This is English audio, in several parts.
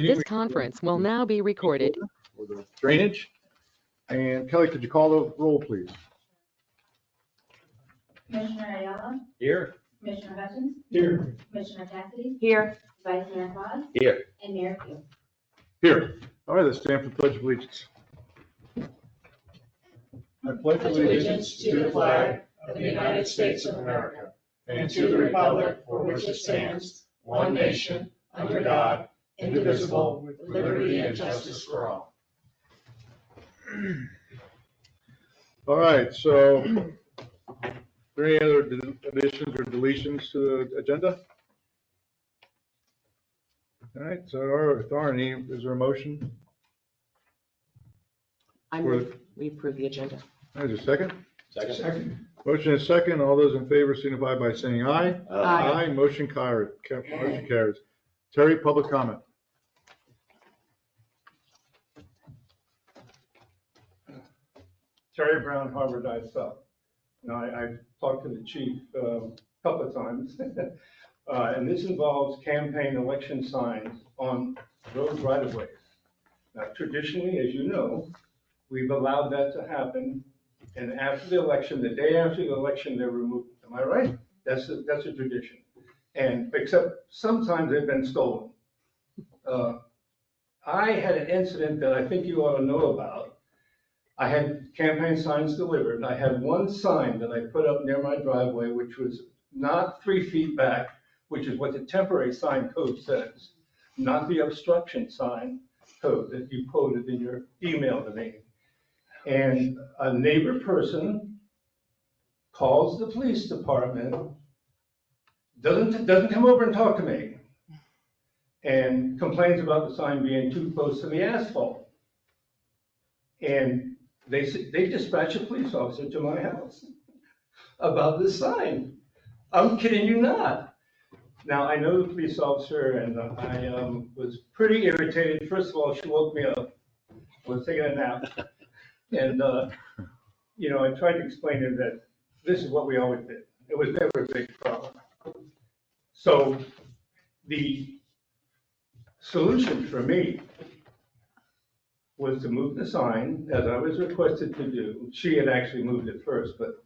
This conference will now be recorded. For the drainage. And Kelly, could you call the roll, please? Commissioner Ayala, Here. Commissioner Hutchins, Here. Commissioner Cassidy, Here. Vice Mayor Claus, Here. and Mayor Pugh. Here. All right, let's stand for the Pledge of Allegiance. I pledge allegiance to the flag of the United States of America and to the republic for which it stands, one nation, under God, indivisible, with liberty and justice for all. All right, so are there any other additions or deletions to the agenda? All right, so if there aren't any, is there a motion? I move we approve the agenda. Is there a second? Second. Motion is second. All those in favor signify by saying aye. Aye. Motion carries. Motion carries. Terry, public comment. Terry Brown, Harvard ISL. Now, I've talked to the chief a couple of times, and this involves campaign election signs on road right-of-ways. Now, traditionally, as you know, we've allowed that to happen, and after the election, the day after the election, they're removed. Am I right? That's a tradition. And except sometimes they've been stolen. I had an incident that I think you ought to know about. I had campaign signs delivered. I had one sign that I put up near my driveway, which was not 3 feet back, which is what the temporary sign code says, not the obstruction sign code that you quoted in your email to me. And a neighbor person calls the police department, doesn't come over and talk to me, and complains about the sign being too close to the asphalt. And they dispatch a police officer to my house about this sign. I'm kidding you not. Now, I know the police officer, and I was pretty irritated. First of all, she woke me up. I was taking a nap. And, I tried to explain to her that this is what we always did. It was never a big problem. So the solution for me was to move the sign, as I was requested to do. She had actually moved it first, but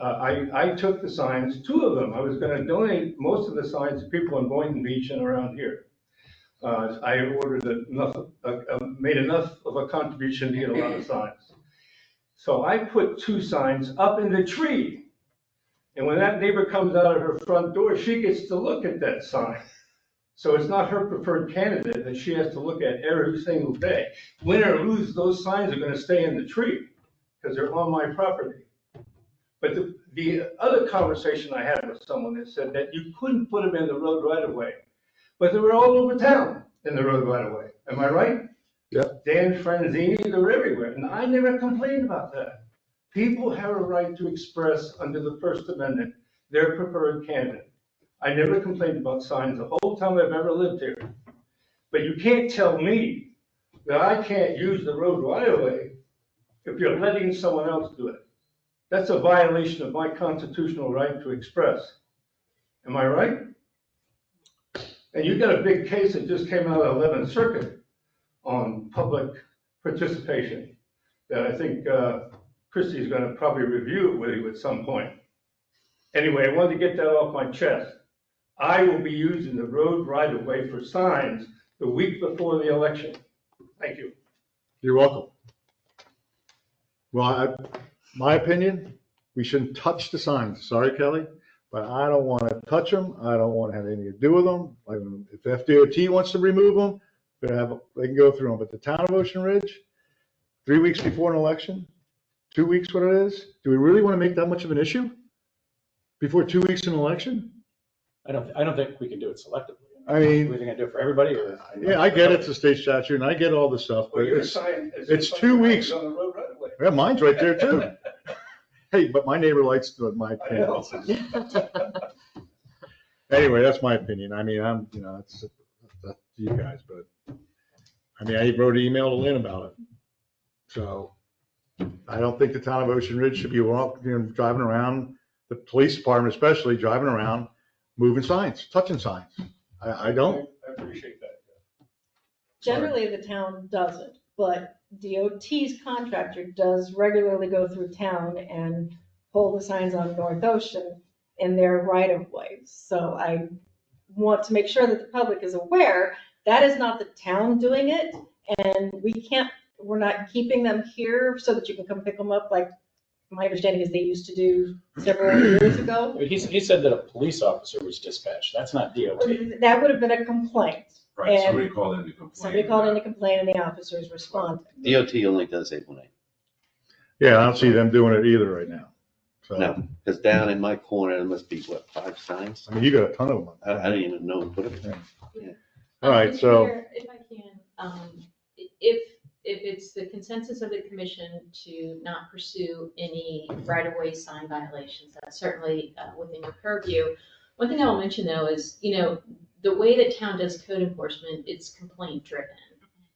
I took the signs, 2 of them. I was going to donate most of the signs to people in Boynton Beach and around here. I ordered made enough of a contribution to get a lot of signs. So I put 2 signs up in the tree. And when that neighbor comes out of her front door, she gets to look at that sign. So it's not her preferred candidate that she has to look at every single day. Win or lose, those signs are going to stay in the tree because they're on my property. But the other conversation I had with someone that said that you couldn't put them in the road right away, but they were all over town in the road right away. Am I right? Yep. Dan Franzini, they're everywhere. And I never complained about that. People have a right to express under the First Amendment their preferred candidate. I never complained about signs the whole time I've ever lived here. But you can't tell me that I can't use the road right away if you're letting someone else do it. That's a violation of my constitutional right to express. Am I right? And you got a big case that just came out of the 11th Circuit on public participation that I think Christie's going to probably review it with you at some point. Anyway, I wanted to get that off my chest. I will be using the road right of way for signs the week before the election. Thank you. You're welcome. Well, my opinion, we shouldn't touch the signs. Sorry, Kelly, but I don't want to touch them. I don't want to have anything to do with them. If FDOT wants to remove them, they can go through them. But the town of Ocean Ridge, 3 weeks before an election, 2 weeks, what it is, do we really want to make that much of an issue before 2 weeks in an election? I don't think we can do it selectively. I mean, we think I do it for everybody. Or yeah, I get it's a state statute and I get all this stuff, but it's 2 weeks. On the road right away. Yeah, mine's right there too. Hey, but my neighbor likes my panels. Anyway, that's my opinion. I mean, it's up to you guys, but I mean, I wrote an email to Lynn about it. So I don't think the town of Ocean Ridge should be driving around, the police department especially, driving around, moving signs, touching signs. I don't. appreciate that. Generally, the town doesn't, but DOT's contractor does regularly go through town and pull the signs on North Ocean in their right of ways. So I want to make sure that the public is aware that is not the town doing it. And we're not keeping them here so that you can come pick them up like my understanding is they used to do several years ago. He said that a police officer was dispatched. That's not DOT. That would have been a complaint. Right, And somebody called in to complain. Somebody called in to complain and the officers responded. DOT only does 818. Yeah, I don't see them doing it either right now. So, No, because down in my corner, there must be, what, 5 signs? I mean, you got a ton of them. I don't even know who put it there. All right, Mr. so- Mayor, if I can, if it's the consensus of the commission to not pursue any right-of-way sign violations, that's certainly within your purview. One thing I will mention though is, the way that town does code enforcement, it's complaint driven.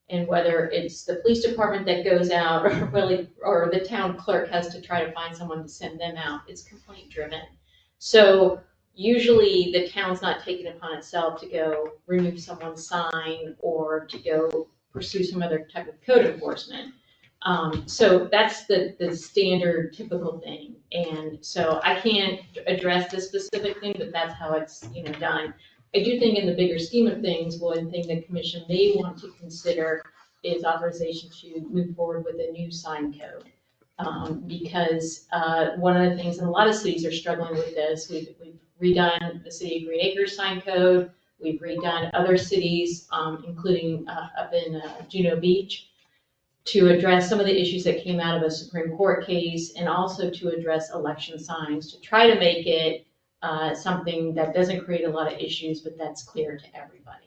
And whether it's the police department that goes out or the town clerk has to try to find someone to send them out, it's complaint driven. So usually the town's not taking it upon itself to go remove someone's sign or to go pursue some other type of code enforcement. So that's the standard typical thing. And so I can't address this specific thing, but that's how it's, done. I do think in the bigger scheme of things, one thing the commission may want to consider is authorization to move forward with a new sign code. Because one of the things, and a lot of cities are struggling with this, we've redone the City of Green Acres sign code, we've redone other cities, including up in Juno Beach, to address some of the issues that came out of a Supreme Court case, and also to address election signs, to try to make it something that doesn't create a lot of issues, but that's clear to everybody.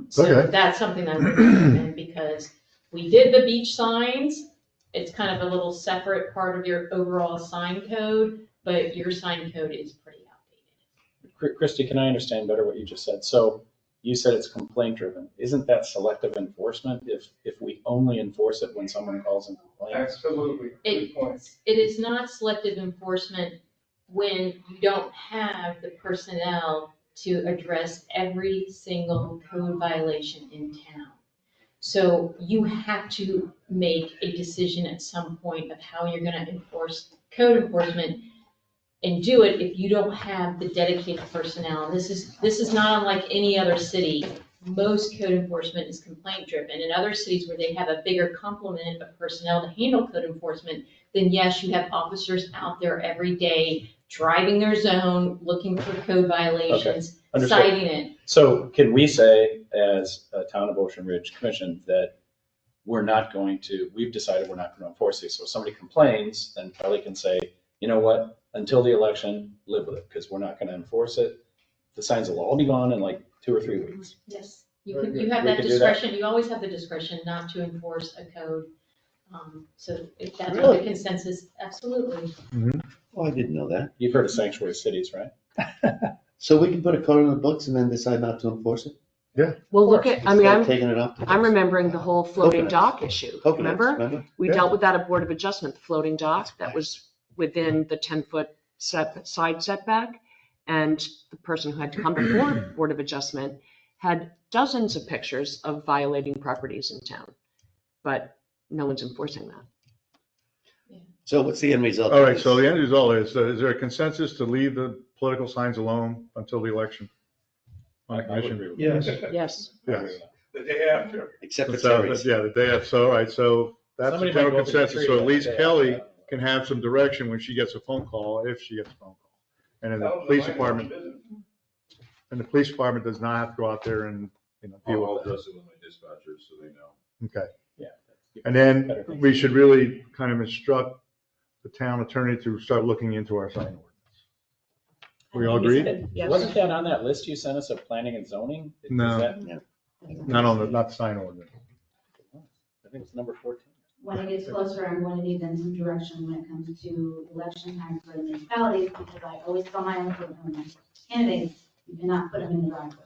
So Okay. that's something that I would recommend, because we did the beach signs. It's kind of a little separate part of your overall sign code, but your sign code is pretty outdated. Christy, can I understand better what you just said? So you said it's complaint driven. Isn't that selective enforcement if we only enforce it when someone calls and complains? Absolutely, good point. It is not selective enforcement when you don't have the personnel to address every single code violation in town. So you have to make a decision at some point of how you're gonna enforce code enforcement and do it if you don't have the dedicated personnel. This is not unlike any other city. Most code enforcement is complaint driven. In other cities where they have a bigger complement of personnel to handle code enforcement, then yes, you have officers out there every day driving their zone, looking for code violations, Understood. citing it. So can we say, as a Town of Ocean Ridge Commission, that we've decided we're not going to enforce these. So if somebody complains, then Kelly can say, you know what, until the election, live with it, because we're not going to enforce it. The signs will all be gone in like 2 or 3 weeks. Yes, you Very can, good. you have We that can do that. discretion, you always have the discretion not to enforce a code. So if that's what Really? the consensus, absolutely. Oh, I didn't know that. You've heard of sanctuary cities, right? So we can put a code in the books and then decide not to enforce it? Well, look at, I mean, Instead of taking it off the I'm books. remembering the whole floating Coconuts. dock issue. Coconuts, Remember? We Yeah. dealt with that at Board of Adjustment, the floating dock that was within the 10-foot side setback. And the person who had to come before Board of Adjustment had dozens of pictures of violating properties in town. But no one's enforcing that. So what's the end result? All of right, this? so the end result is there a consensus to leave the political signs alone until the election? On the I would commission? agree with Yes, Yes. Yes. the day after. Except for So, Terry's. yeah, the day after, so, all right, so that's the Somebody might general go up to the consensus, tree so at that least day. Kelly can have some direction when she gets a phone call, if she gets a phone call. And then the police department does not have to go out there and, deal I'll with that. address it with my dispatchers so they know. Okay. Yeah. And then we should really kind of instruct the town attorney to start looking into our sign ordinance. We all agree? Yes. Wasn't that on that list you sent us of planning and zoning? Is No. that- Not the sign ordinance. I think it's number 14. When it gets closer, I'm going to need then some direction when it comes to election time for the municipalities, because I always tell my own candidates, you cannot put them in the driveway.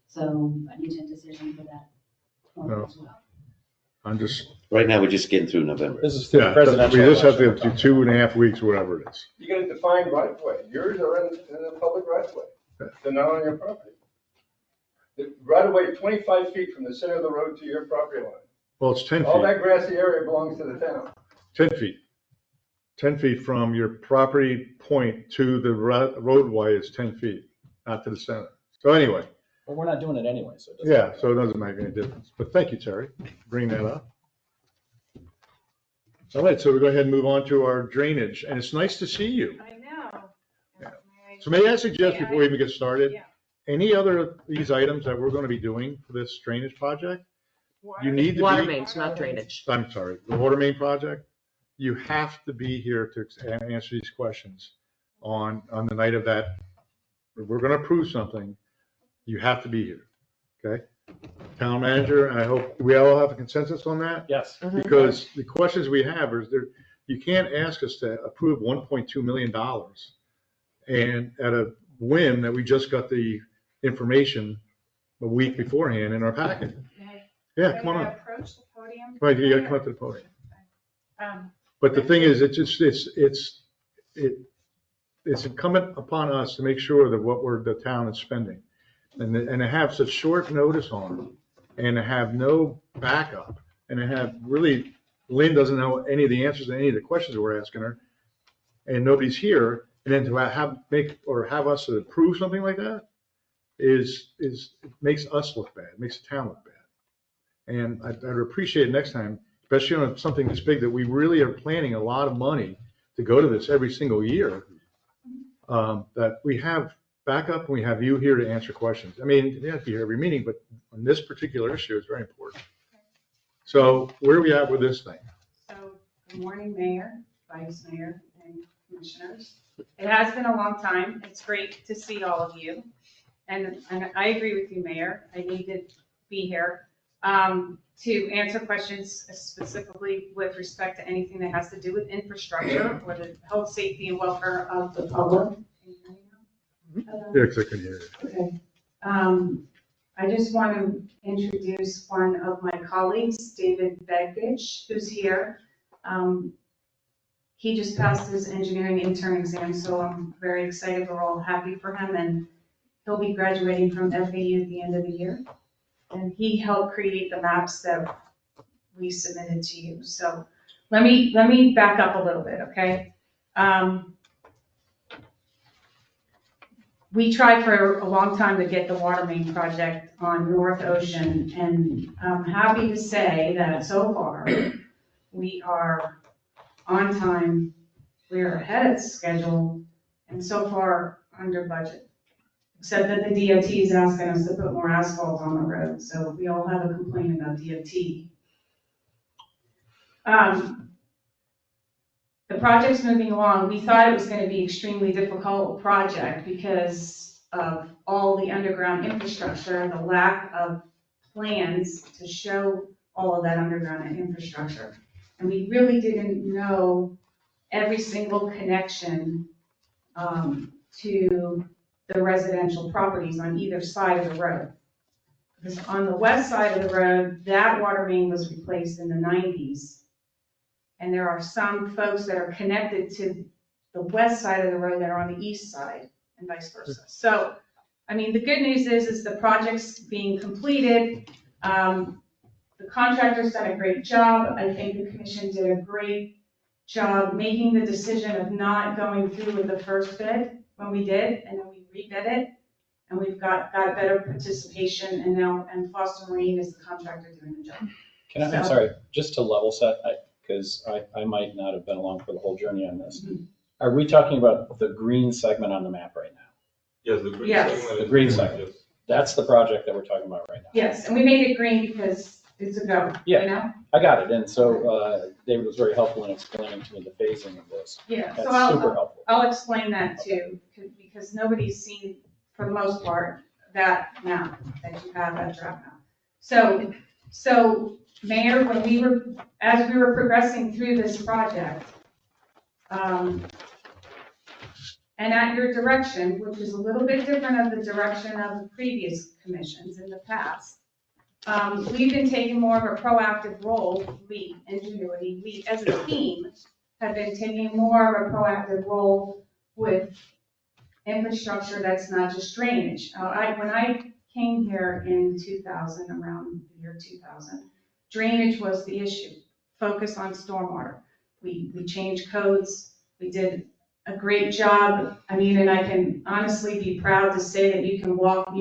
So I need a decision for that point as well. I'm just, Right now, we're just getting through November. This is the yeah, we presidential. just have to election. do 2.5 weeks, whatever it is. You gotta define right of way. Yours are in the public right of way. They're not on your property. The right of way 25 feet from the center of the road to your property line. Well, it's 10 All feet, that grassy area belongs to the town. 10 feet. 10 feet from your property point to the roadway is 10 feet, not to the center. So anyway, But we're not doing it anyway, so it doesn't. yeah, so it doesn't make any difference. But thank you, Terry, for bringing that up. All right, so we go ahead and move on to our drainage, and it's nice to see you. I know. Yeah. So may I suggest before we even get started, Yeah. any other of these items that we're going to be doing for this drainage project, you need to Water be, mains, not drainage. I'm sorry, the water main project, you have to be here to answer these questions on the night of that. If we're going to approve something, you have to be here, okay? Town manager, I hope we all have a consensus on that, Yes. because the questions we have is there, you can't ask us to approve $1.2 million and at a whim that we just got the information a week beforehand in our packet. Yeah, come on up. Approach the podium. Right, you gotta come up to the podium. Um, But the thing is, it's incumbent upon us to make sure that the town is spending. And to have such short notice on it, and to have no backup, and to have really, Lynn doesn't know any of the answers to any of the questions that we're asking her, and nobody's here, and then to have us approve something like that it makes us look bad, it makes the town look bad. And I'd appreciate it next time, especially on something this big, that we really are planning a lot of money to go to this every single year, that we have backup and we have you here to answer questions. I mean, you have to be here every meeting, but on this particular issue, it's very important. So where are we at with this thing? So, good morning, Mayor, Vice Mayor, and Commissioners. It has been a long time. It's great to see all of you. And I agree with you, Mayor. I need to be here to answer questions specifically with respect to anything that has to do with infrastructure or the health, safety, and welfare of the public. Yeah, 'cause I can hear it. Okay. I just want to introduce one of my colleagues, David Begich, who's here. He just passed his engineering intern exam, so I'm very excited. We're all happy for him, and he'll be graduating from FAU at the end of the year. And he helped create the maps that we submitted to you. So let me back up a little bit, okay? We tried for a long time to get the water main project on North Ocean, and I'm happy to say that so far, we are on time, we are ahead of schedule, and so far, under budget. Except that the DOT is asking us to put more asphalt on the road, so we all have a complaint about DOT. The project's moving along. We thought it was going to be extremely difficult project because of all the underground infrastructure, the lack of plans to show all of that underground infrastructure. And we really didn't know every single connection to the residential properties on either side of the road. Because on the west side of the road, that water main was replaced in the 90s. And there are some folks that are connected to the west side of the road that are on the east side and vice versa. So, I mean, the good news is the project's being completed. The contractor's done a great job. I think the commission did a great job making the decision of not going through with the first bid when we did, and then we rebid it. And we've got better participation, and Foster Marine is the contractor doing the job. I'm sorry, just to level set, because I might not have been along for the whole journey on this. Mhm. Are we talking about the green segment on the map right now? Yes, the green Yes. segment. The is- green segment. That's the project that we're talking about right now. Yes, and we made it green because it's a go, you Yeah. know? I got it, and so David was very helpful in explaining to me the phasing of this. Yeah, so That's super helpful. I'll explain that too, because nobody's seen, for the most part, that map, that you have, that draft map. So Mayor, as we were progressing through this project, and at your direction, which is a little bit different of the direction of the previous commissions in the past, we've been taking more of a proactive role, Ingenuity, we as a team have been taking more of a proactive role with infrastructure that's not just drainage. When I came here in 2000, around the year 2000, drainage was the issue. Focus on stormwater. We changed codes. We did a great job. I mean, and I can honestly be proud to say that you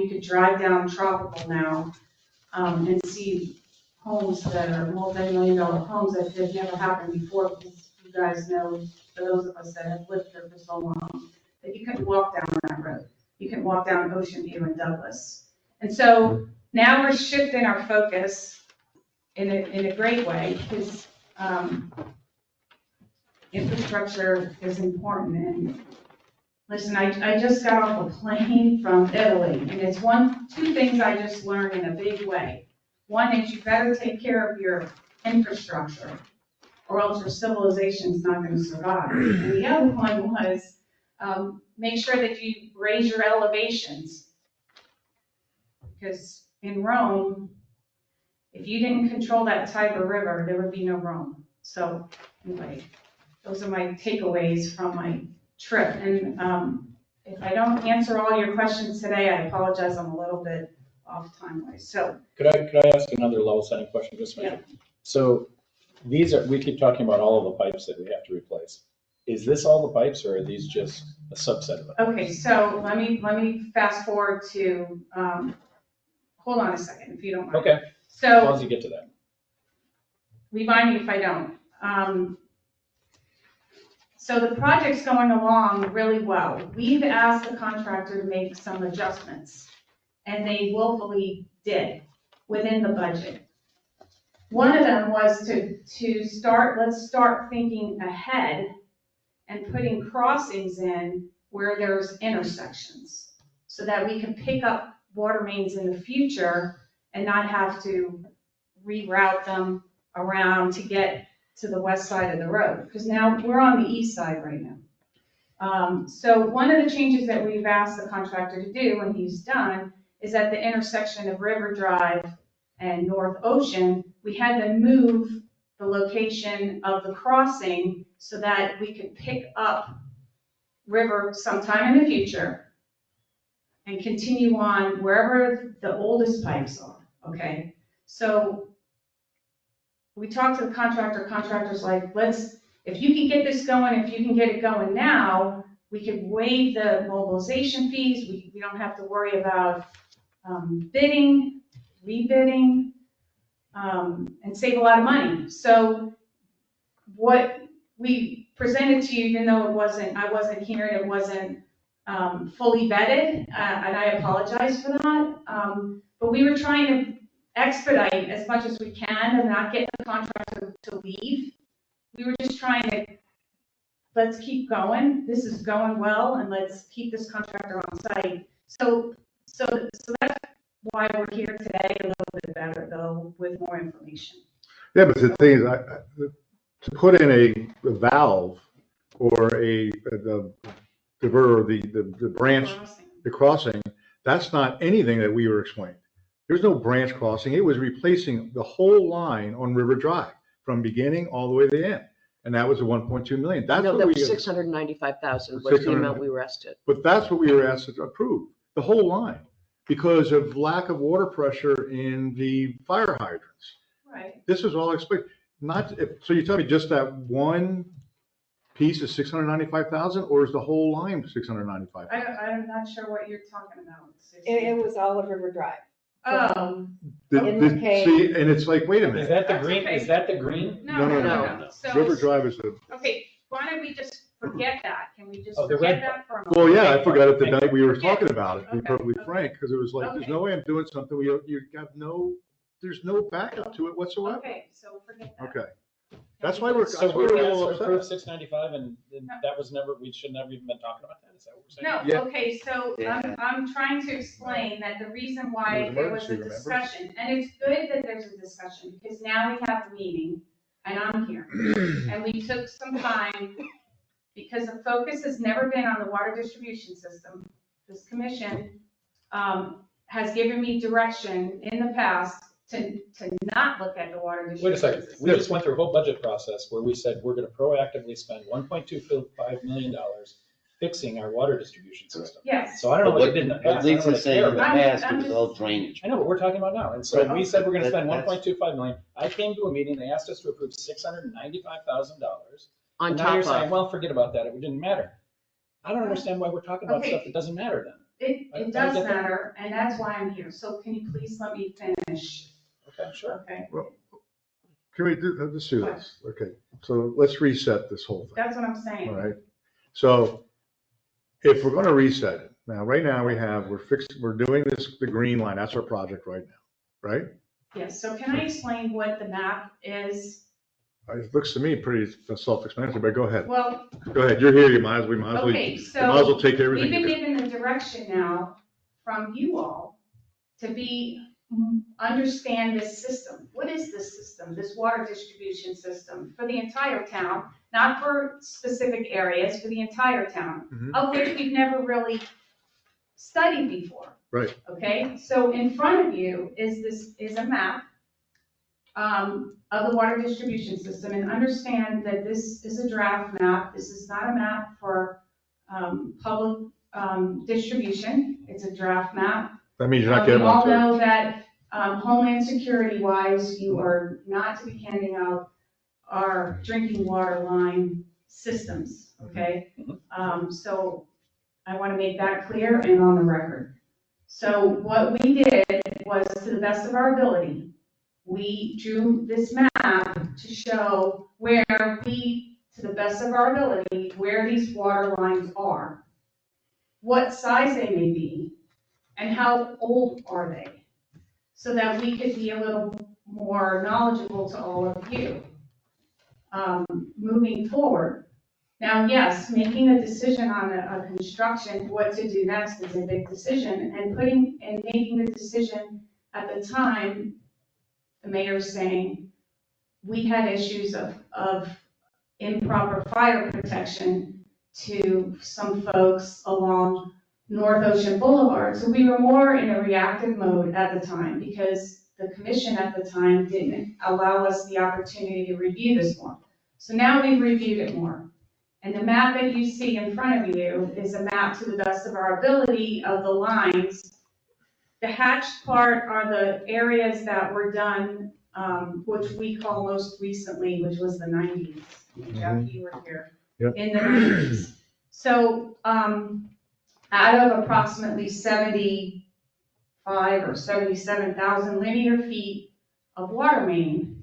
could drive down Tropical now and see homes that are multi-million-dollar homes that have never happened before, because you guys know, for those of us that have lived here for so long, that you couldn't walk down that road. You can walk down Ocean View in Douglas. And so now we're shifting our focus in a great way, because infrastructure is important. And listen, I just got off a plane from Italy, and it's two things I just learned in a big way. One is you better take care of your infrastructure, or else your civilization's not going to survive. And the other one was make sure that you raise your elevations. Because in Rome, if you didn't control that Tiber River, there would be no Rome. So anyway, those are my takeaways from my trip. And if I don't answer all your questions today, I apologize, I'm a little bit off time-wise. So Could I ask another level setting question? Just a minute? So we keep talking about all of the pipes that we have to replace. Is this all the pipes, or are these just a subset of it? okay, so let me fast forward to, hold on a second, if you don't mind. Okay, as So long as you get to that. remind me if I don't. So the project's going along really well. We've asked the contractor to make some adjustments, and they willfully did within the budget. One of them was let's start thinking ahead and putting crossings in where there's intersections, so that we can pick up water mains in the future and not have to reroute them around to get to the west side of the road, because now we're on the east side right now. So one of the changes that we've asked the contractor to do, and he's done, is at the intersection of River Drive and North Ocean, we had to move the location of the crossing so that we could pick up River sometime in the future and continue on wherever the oldest pipes are, okay? So we talked to the contractor's like, if you can get this going, if you can get it going now, we could waive the mobilization fees, we don't have to worry about bidding, rebidding, and save a lot of money. So what we presented to you, even though I wasn't here and it wasn't fully vetted, and I apologize for that, but we were trying to expedite as much as we can and not get the contractor to leave. We were just trying to, let's keep going. This is going well, and let's keep this contractor on site. So that's why we're here today, a little bit better though, with more information. Yeah, but the thing is, to put in a valve or the diverter, the branch, the crossing, that's not anything that we were explaining. There's no branch crossing. It was replacing the whole line on River Drive from beginning all the way to the end. And that was the 1.2 million. That's No, what that we, was 695,000 was the amount we were asked to. but that's what we were asked to approve, the whole line, because of lack of water pressure in the fire hydrants. Right. This was all explained. So you tell me just that one piece is 695,000, or is the whole line 695,000? I'm not sure what you're talking about. It was all of River Drive. Oh, Okay. See, and it's like, wait a minute. Is that the That's green? okay. Is that the green? No. So River Drive is the, okay, why don't we just forget that? Can we just Oh, the forget red that for a moment? well, yeah, I forgot it the night we were talking about it, to be Okay, perfectly okay. frank, because it was like, there's Okay. no way I'm doing something, there's no backup to it whatsoever. Okay, so forget that. Okay. That's why we're So a little we're approved upset. 695, and that was never, we should never even been talking about that? Is that what we're saying? No, Yeah. okay, so I'm trying to explain that the reason why It was there was a emergency, discussion, and it's good that there's a discussion, because now we have the meeting, and I'm here. And we took some time, because the focus has never been on the water distribution system. This commission has given me direction in the past to not look at the water Wait a distribution second, system. we just went through a whole budget process where we said we're gonna proactively spend $1.25 million fixing our water distribution system. Yes. So I don't know But what what, they did in the what past. I don't Lisa's really saying care in the about I'm- past, it I'm was just- all drainage. I know what we're talking about now. And so Right. we said we're gonna That- spend that's- 1.25 million. I came to a meeting, they asked us to approve $695,000. On And now you're top saying, of, well, forget about that. It didn't matter. I don't understand why we're talking about Okay. stuff that doesn't matter then. I It does get that. matter, and that's why I'm here. So can you please let me finish? Okay, sure. Okay, Can we do, let's do this? Okay, so let's reset this whole thing, that's what I'm saying. all right? So if we're gonna reset it, now, right now we're doing this, the green line, that's our project right now, right? Yes, so can I explain what the map is? It looks to me pretty self-explanatory, but go ahead. Well, Go ahead, you're here, we might as well, okay, might as well so take we've everything. been you do. given the direction now from you all to understand this system. What is this system, this water distribution system for the entire town, not for specific areas, for the entire town, Mhm. of which we've never really studied before. Right. Okay, so in front of you is a map of the water distribution system, and understand that this is a draft map. This is not a map for public distribution. It's a draft map. That means you're not We getting all one. know that Homeland Security wise, you are not to be handing out our drinking water line systems, okay? So I want to make that clear and on the record. So what we did was, to the best of our ability, we drew this map to show where to the best of our ability, where these water lines are, what size they may be, and how old are they, so that we could be a little more knowledgeable to all of you moving forward. Now, yes, making a decision on a construction, what to do next, is a big decision, and making the decision at the time, the mayor's saying, we had issues of improper fire protection to some folks along North Ocean Boulevard. So we were more in a reactive mode at the time, because the commission at the time didn't allow us the opportunity to review this more. So now we've reviewed it more. And the map that you see in front of you is a map, to the best of our ability, of the lines. The hatched part are the areas that were done, which we call most recently, which was the 90s. Jeff, you were here. Yep. In the 90s. So, out of approximately 75 or 77,000 linear feet of water main,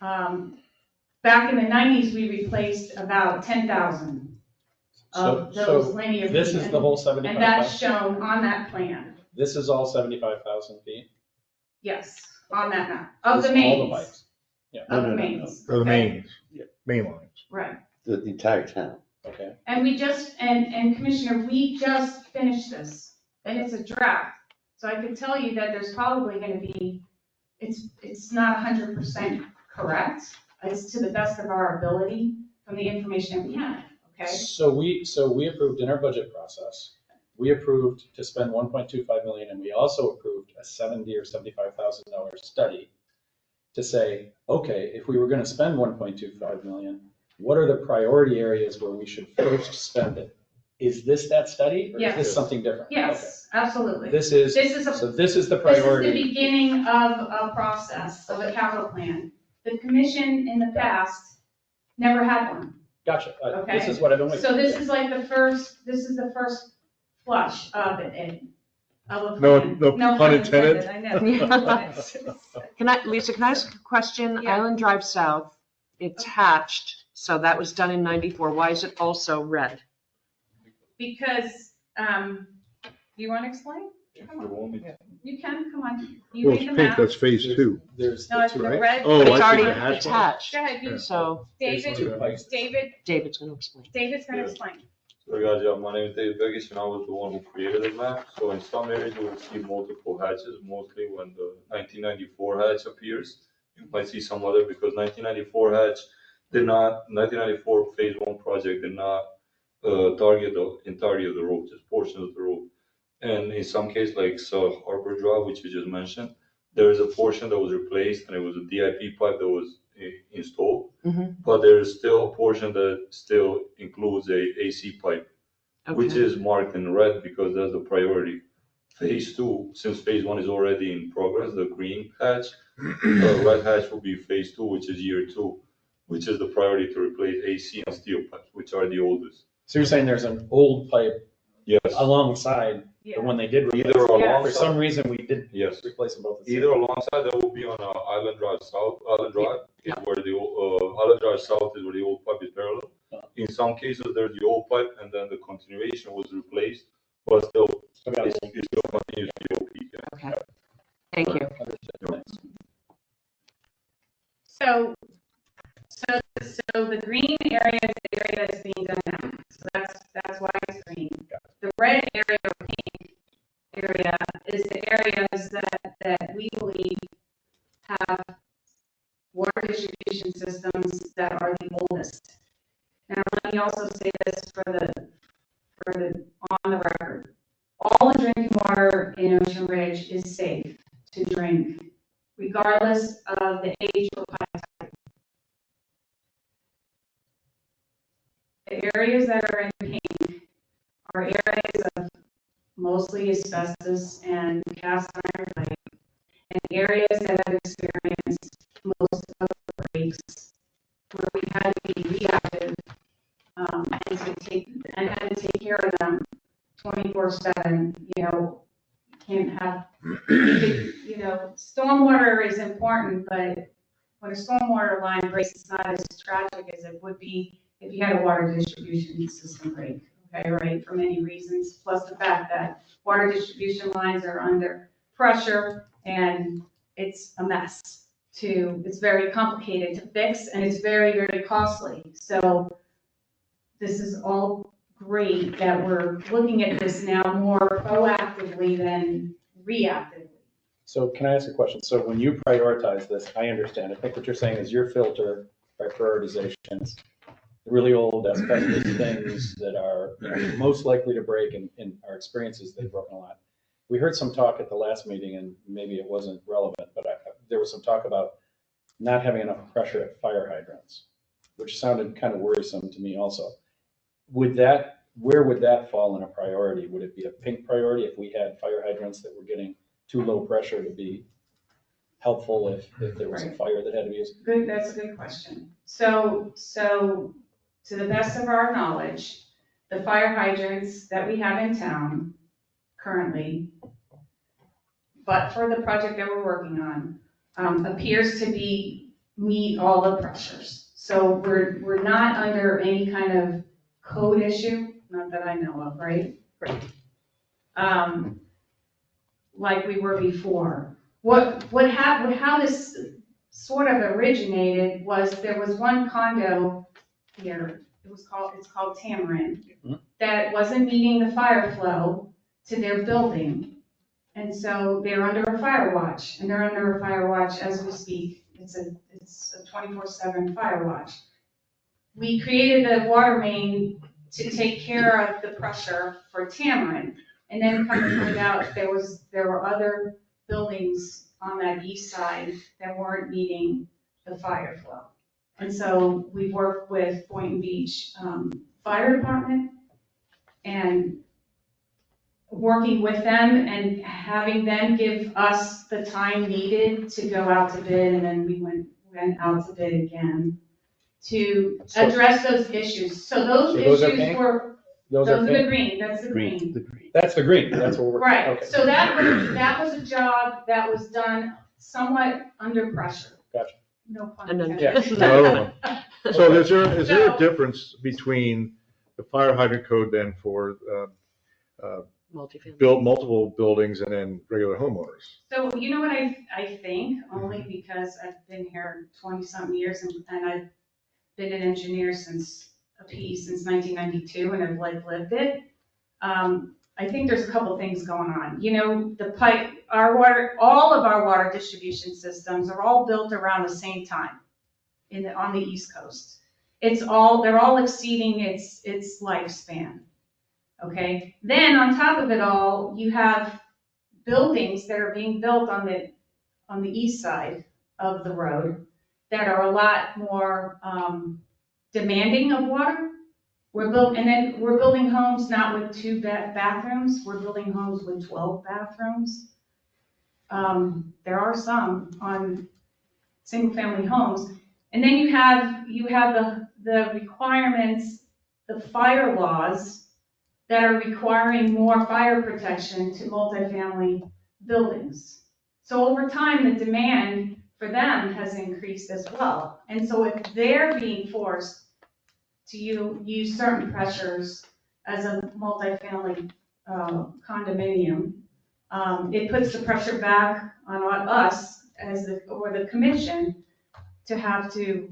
back in the 90s, we replaced about 10,000 of those linear feet. This is the whole And that's 75,000? shown on that plan. This is all 75,000 feet? Yes, on that map, of This the is all the mains, pipes? Yeah, of the No, no, no, mains. Or the okay? main lines. Right. The entire town. okay. And we just, and Commissioner, we just finished this, and it's a draft. So I can tell you that there's probably gonna be, it's not 100% correct. It's to the best of our ability from the information that we have, okay? So we approved in our budget process, we approved to spend 1.25 million, and we also approved a $70,000 or $75,000 study to say, okay, if we were gonna spend 1.25 million, what are the priority areas where we should first spend it? Is this that study, or is Yes. this something different? Yes, absolutely. Okay. This is the This is the priority. beginning of a process, of a capital plan. The commission in the past never had one. Gotcha. Okay. This is what I've been waiting for. So this is like the first flush of it, of a No, plan. no pun intended. I know. Lisa, can I ask a question? Yeah. Island Drive South, it's hatched, so that was done in 94. Why is it also red? Because, do you want to explain? Come on. You can, come on. You Well, read it's the pink, map. that's phase two. There's No, the it's two, the right? red. Oh, But I it's see already the hatched one. attached, Go ahead, you, so there's David, two pipes. David's gonna explain. David's gonna explain. So guys, yeah, my name is David Begis and I was the one who created the map. So in some areas you will see multiple hatches, mostly when the 1994 hatch appears. You might see some other, because 1994 phase one project did not target the entirety of the road, just portions of the road. And in some cases, like Harbor Drive, which you just mentioned, there is a portion that was replaced and it was a DIP pipe that was installed. Mhm. But there is still a portion that still includes a AC pipe which Okay. is marked in red because that's the priority. Phase two, since phase one is already in progress, the green hatch, the red hatch will be phase two, which is year two, which is the priority to replace AC and steel pipes, which are the oldest. So you're saying there's an old pipe Yes, alongside the one they did replace? either For alongside, some reason, we did yes, replace them both. at the same either time. alongside, that will be on Island Drive South. Island Drive is Yeah. where the Island Drive South is where the old pipe is parallel. In some cases, there's the old pipe and then the continuation was replaced, but still, Okay. it still continues to be OP. Yeah. Okay. Thank you. So the green area is the area that's being done now. So that's why it's green. The red area or pink area is the areas that we believe have water distribution systems that are the oldest. Now, let me also say this for the on the record. All the drinking water in Ocean Ridge is safe to drink, regardless of the age or pipe type. The areas that are in pink are areas of mostly asbestos and cast iron pipe, and areas that have experienced most of the breaks where we had to be reactive and had to take care of them 24/7. You know, can't have, you know, stormwater is important, but when a stormwater line breaks, it's not as tragic as it would be if you had a water distribution system break. Okay, right, for many reasons, plus the fact that water distribution lines are under pressure and it's a mess it's very complicated to fix and it's very, very costly. So this is all great that we're looking at this now more proactively than reactively. So can I ask a question? So when you prioritize this, I understand. I think what you're saying is your filter by prioritization is the really old asbestos things that are, you know, most likely to break, and in our experiences, they've broken a lot. We heard some talk at the last meeting, and maybe it wasn't relevant, but there was some talk about not having enough pressure at fire hydrants, which sounded kind of worrisome to me also. Where would that fall in a priority? Would it be a pink priority if we had fire hydrants that were getting too low pressure to be helpful if there was a fire that had to be used? Good, that's a good question. So to the best of our knowledge, the fire hydrants that we have in town currently, but for the project that we're working on, appears to meet all the pressures. So we're not under any kind of code issue, not that I know of, right? Right. Like we were before. How this sort of originated was there was one condo here, it's called Tamarin, that wasn't meeting the fire flow to their building. And so they're under a fire watch, and they're under a fire watch as we speak. It's a 24/7 fire watch. We created the water main to take care of the pressure for Tamarin, and then come to find out there were other buildings on that east side that weren't meeting the fire flow. And so we worked with Boynton Beach Fire Department and working with them and having them give us the time needed to go out to bid, and then we went out to bid again to address those issues. So those issues were, those are the green, that's the green. That's the green, that's what we're. Right, Okay. so that was a job that was done somewhat under pressure. Gotcha. No pun And then- intended. Another one. So is there a difference between the fire hydrant code then for Multifamily. build multiple buildings and then regular homeowners? So you know what I think, only because I've been here 20-something years and I've been an engineer since 1992 and I've lived it. I think there's a couple things going on. You know, the pipe, all of our water distribution systems are all built around the same time on the East Coast. They're all exceeding its lifespan. Okay. Then on top of it all, you have buildings that are being built on the east side of the road that are a lot more demanding of water, And then we're building homes not with 2 bathrooms, we're building homes with 12 bathrooms. There are some on single-family homes. And then you have the requirements, the fire laws that are requiring more fire protection to multifamily buildings. So over time, the demand for them has increased as well. And so if they're being forced to use certain pressures as a multifamily condominium, it puts the pressure back on us or the commission to have to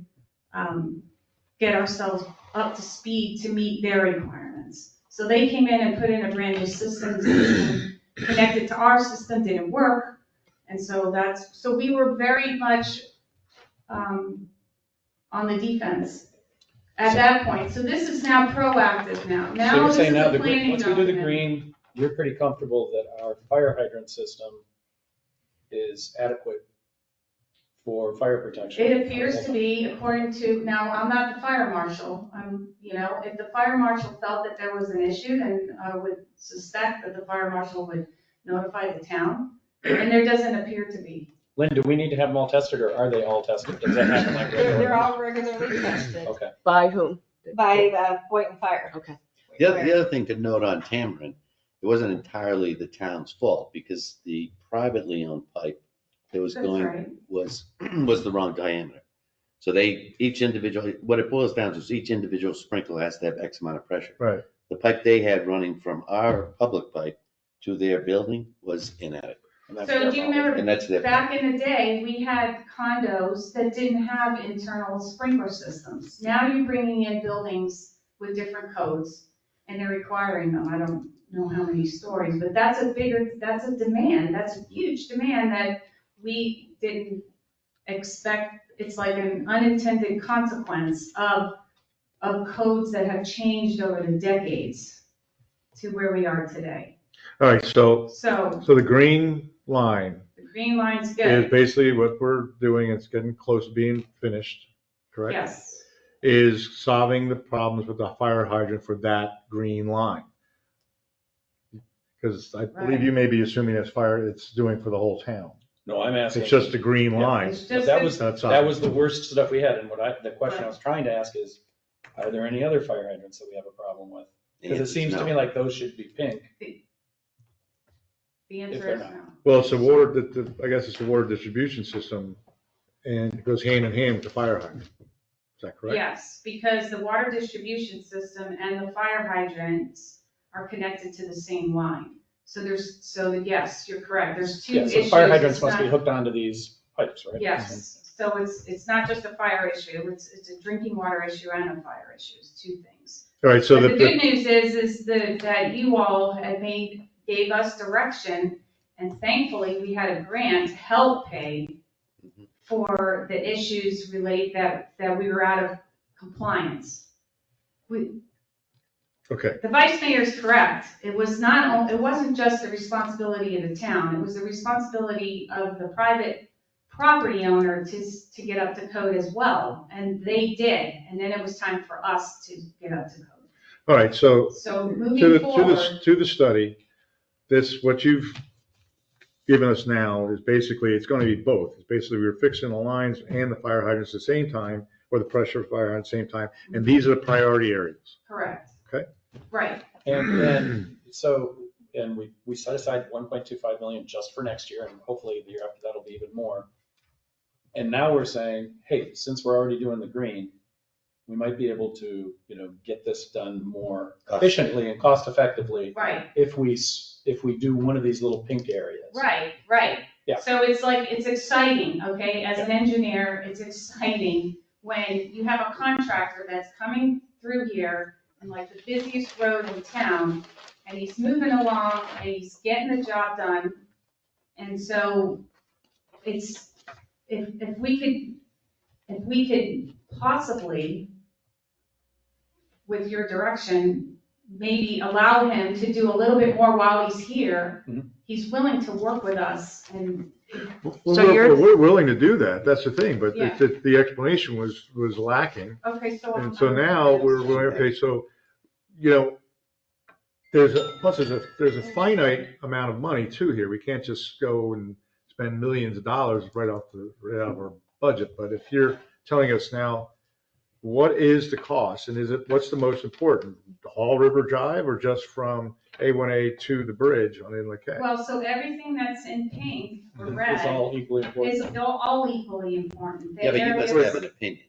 get ourselves up to speed to meet their requirements. So they came in and put in a brand new system connected to our system, didn't work. And so we were very much on the defense at that point. So this is now proactive now. So Now you're this saying is now a the green, planning once we do the document. green, you're pretty comfortable that our fire hydrant system is adequate for fire protection? It appears to be, according to, now, I'm not the fire marshal. If the fire marshal felt that there was an issue, then I would suspect that the fire marshal would notify the town, and there doesn't appear to be. Lynn, do we need to have them all tested, or are they all tested? Does that happen like They're regularly? all regularly tested Okay. By whom? by Boynton Fire. Okay. The other thing to note on Tamron, it wasn't entirely the town's fault because the privately owned pipe that was That's going right. was the wrong diameter. So each individual, what it boils down to is each individual sprinkler has to have X amount of pressure. Right. The pipe they had running from our public pipe to their building was inadequate. And that's So their do you fault. remember, And that's their back in the day, we had condos that didn't have internal sprinkler systems. Now you're bringing in buildings with different codes, and they're requiring them. I don't know how many stories, but that's a demand, that's a huge demand that we didn't expect. It's like an unintended consequence of codes that have changed over the decades to where we are today. All right, so So the green line the green line's is good, basically what we're doing, it's getting close to being finished, correct? yes. Is solving the problems with the fire hydrant for that green line. Because I believe you may be assuming it's doing for the whole town. No, I'm asking. It's just a green Yeah. line. It's But just that a- was, That's all. that was the worst stuff we had, and the question I was trying to ask is, are there any other fire hydrants that we have a problem with? Because it seems to me like those should be pink. The If answer they're is not. no. Well, it's a water, I guess it's a water distribution system, and it goes hand in hand with the fire hydrant. Is that correct? Yes, because the water distribution system and the fire hydrants are connected to the same line. So yes, you're correct, there's two Yeah, issues. so fire hydrants It's must be not- hooked onto these pipes, right? Yes, so it's not just a fire issue, it's a drinking water issue and a fire issue, it's two things. All right, so But the the, good news is that you all gave us direction, and thankfully, we had a grant to help pay for the issues that we were out of compliance. okay, The vice mayor is correct. It wasn't just the responsibility of the town, it was the responsibility of the private property owner to get up to code as well, and they did, and then it was time for us to get up to code. all right, so So to moving the, forward, to the study, what you've given us now is basically, it's going to be both. It's basically, we're fixing the lines and the fire hydrants at the same time, or the pressure fire hydrant at the same time, and these are the priority areas. correct. Okay. Right, And we set aside 1.25 million just for next year, and hopefully the year after that'll be even more. And now we're saying, hey, since we're already doing the green, we might be able to, get this done more efficiently and cost effectively right. if we do one of these little pink areas. Right. Yeah. So it's exciting, okay? As an engineer, it's exciting when you have a contractor that's coming through here and like the busiest road in town, and he's moving along and he's getting the job done. And so if we could possibly, with your direction, maybe allow him to do a little bit more while he's here. Mhm. He's willing to work with us, and Well, So you're- we're willing to do that, that's the thing, but Yeah. the explanation was lacking. okay, so. And so now we're going, okay, so you know, there's a finite amount of money too here. We can't just go and spend millions of dollars right out of our budget. But if you're telling us now, what is the cost and what's the most important? The Hall River Drive or just from A1A to the bridge on Inlet K? Well, so everything that's in pink or It's red all equally important. is all equally important. The Yeah, but you must areas- have an opinion.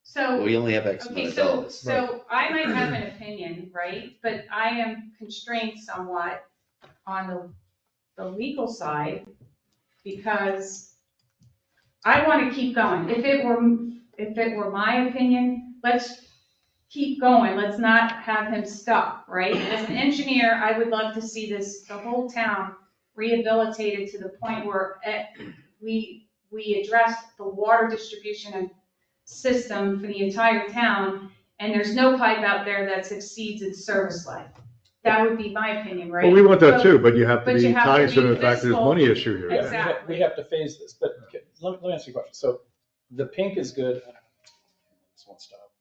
So. We only have X amount Okay, of so, dollars. so I might have an opinion, right, but I am constrained somewhat on the legal side because I want to keep going. If it were my opinion, let's keep going, let's not have him stop, right? As an engineer, I would love to see the whole town rehabilitated to the point where we address the water distribution and system for the entire town, and there's no pipe out there that exceeds its service life. That would be my opinion, right? Well, we want that So- too, but you have to but be you have to cognizant be of the fact there's a fiscal. money issue here. Exactly. We have to phase this, but let me answer your question. So the pink is good. This won't stop.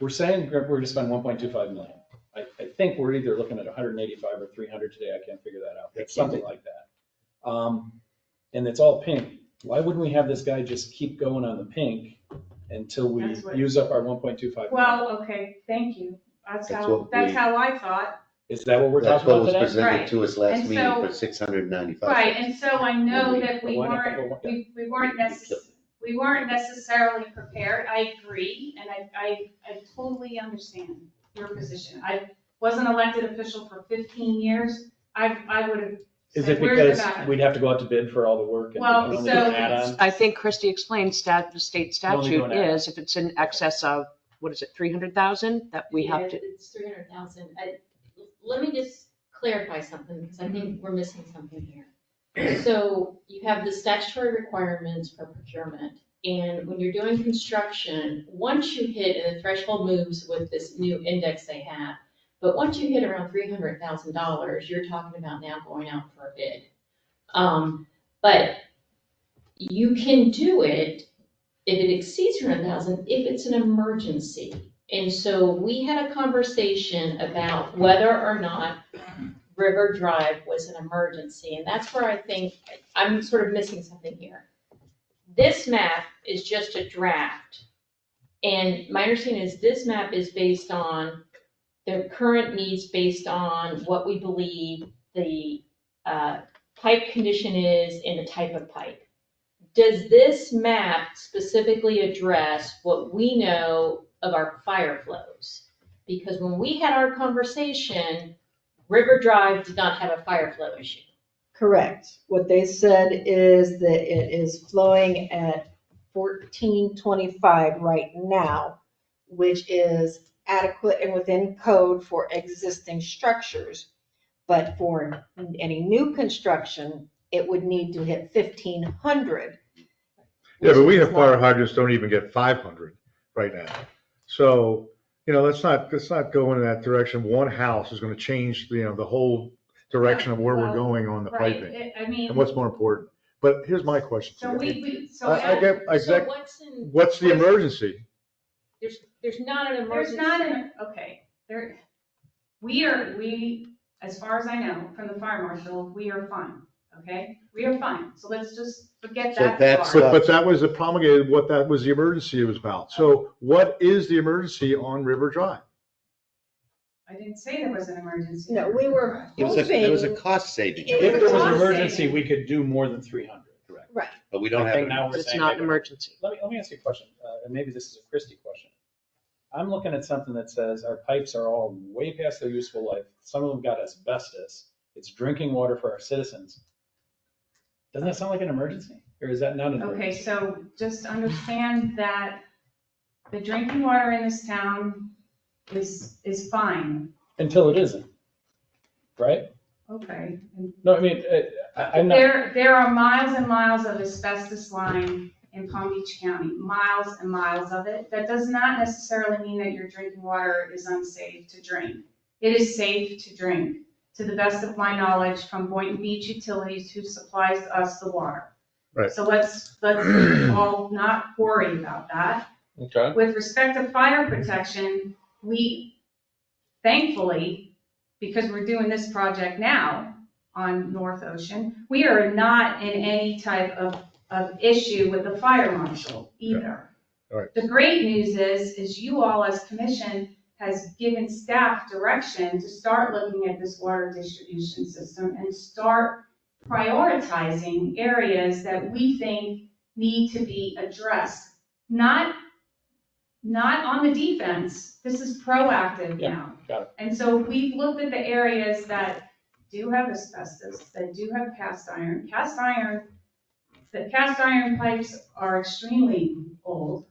We're saying we're going to spend 1.25 million. I think we're either looking at 185 or 300 today. I can't figure that out. It's something like that. And it's all pink. Why wouldn't we have this guy just keep going on the pink until we That's what- use up our 1.25 million? Well, okay, thank you. That's That's how, what that's we- how I thought. Is that what we're That's talking what about was today? presented Right. to us last And meeting so- for 695. Right, and so I know that we Why not? weren't, we weren't necessarily prepared. I agree, and I totally understand your position. I wasn't elected official for 15 years. I would have Is said, it where's the because backup? we'd have to go out to bid for all the work and Well, only do so- add-ons? I think Christie explained the state We're only statute doing that. is if it's in excess of, what is it, 300,000, that we have to, It's 300,000. Let me just clarify something, because I think we're missing something here. So you have the statutory requirements for procurement, and when you're doing construction, once you hit, and the threshold moves with this new index they have, but once you hit around $300,000, you're talking about now going out for a bid. But you can do it if it exceeds 300,000, if it's an emergency. And so we had a conversation about whether or not River Drive was an emergency, and that's where I think I'm sort of missing something here. This map is just a draft, and my understanding is this map is based on the current needs, based on what we believe the pipe condition is and the type of pipe. Does this map specifically address what we know of our fire flows? Because when we had our conversation, River Drive did not have a fire flow issue. Correct. What they said is that it is flowing at 1425 right now, which is adequate and within code for existing structures. But for any new construction, it would need to hit 1500. Yeah, but we which have is fire not- hydrants don't even get 500 right now. So, let's not go in that direction. One house is going to change, the whole direction of where we're Well, going on the Right, piping. I mean, And what's more important? But here's my question so to you. I So what's in? What's the emergency? There's not an there's emergency. not an, okay, we, as far as I know, from the fire marshal, we are fine, okay? We are fine, so let's just forget So that that's- part. But that was promulgated, what that was the emergency was about. So what is the emergency on River Drive? I didn't say there was an emergency. No, we were It was a hoping, cost saving, It If there was an cost emergency, saving. we could do more than 300. Correct. right, but we don't I have. think it. now we're it's saying not an maybe- emergency. Let me ask you a question, and maybe this is a Christie question. I'm looking at something that says our pipes are all way past their useful life. Some of them got asbestos. It's drinking water for our citizens. Doesn't that sound like an emergency? Or is that not an Okay, emergency? so just understand that the drinking water in this town is fine, Until it isn't, right? okay? No, I mean, I'm not, There are miles and miles of asbestos line in Palm Beach County, miles and miles of it. That does not necessarily mean that your drinking water is unsafe to drink. It is safe to drink, to the best of my knowledge, from Boynton Beach Utilities, who supplies us the water. Right. So let's all not worry about that. Okay. With respect to fire protection, we thankfully, because we're doing this project now on North Ocean, we are not in any type of issue with the fire marshal either. All right. The great news is you all as commission has given staff direction to start looking at this water distribution system and start prioritizing areas that we think need to be addressed. Not on the defense, this is proactive Yeah, now. got it. And so we've looked at the areas that do have asbestos, that do have cast iron. The cast iron pipes are extremely old.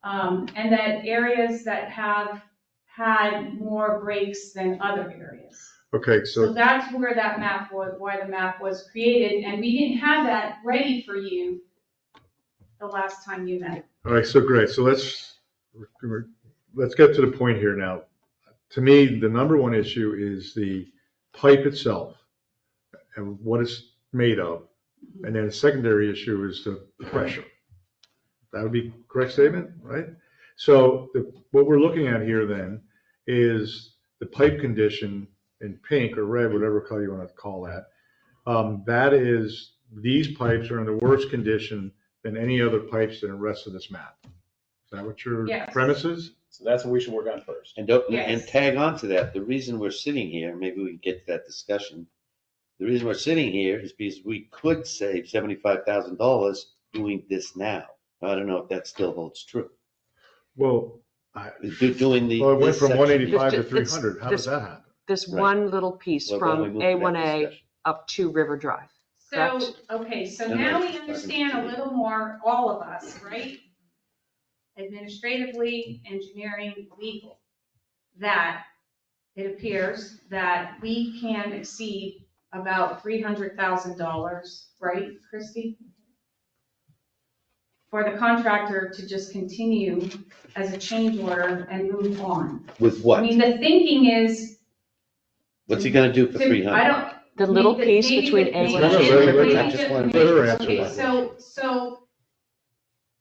And that areas that have had more breaks than other areas. Okay, So so, that's where that map was, why the map was created, and we didn't have that ready for you the last time you met. all right, so great. So let's get to the point here now. To me, the number one issue is the pipe itself and what it's made of. And then a secondary issue is the pressure. That would be a correct statement, right? So what we're looking at here then is the pipe condition in pink or red, whatever color you want to call that. That is, these pipes are in the worse condition than any other pipes in the rest of this map. Is that what your Yes. premise is? So that's what we should work on first. And Yes. tag on to that, the reason we're sitting here, maybe we can get to that discussion. The reason we're sitting here is because we could save $75,000 doing this now. I don't know if that still holds true. Well, Doing the. well, it went this from section. 185 to This- 300. How this- does that happen? This Right. one little piece Well, then we from move to that A1A discussion. up to River Drive. So, Correct. okay, so No, now no, we understand a little more, all of us, right? Administratively, engineering, legal, that it appears that we can exceed about $300,000, right, Christie? For the contractor to just continue as a change order and move on. With I what? mean, the thinking is. What's he gonna do for to- 300? I don't, The little maybe piece maybe between the- A1A. maybe- No, no, maybe I just the- wanted to- let her answer Okay, that. so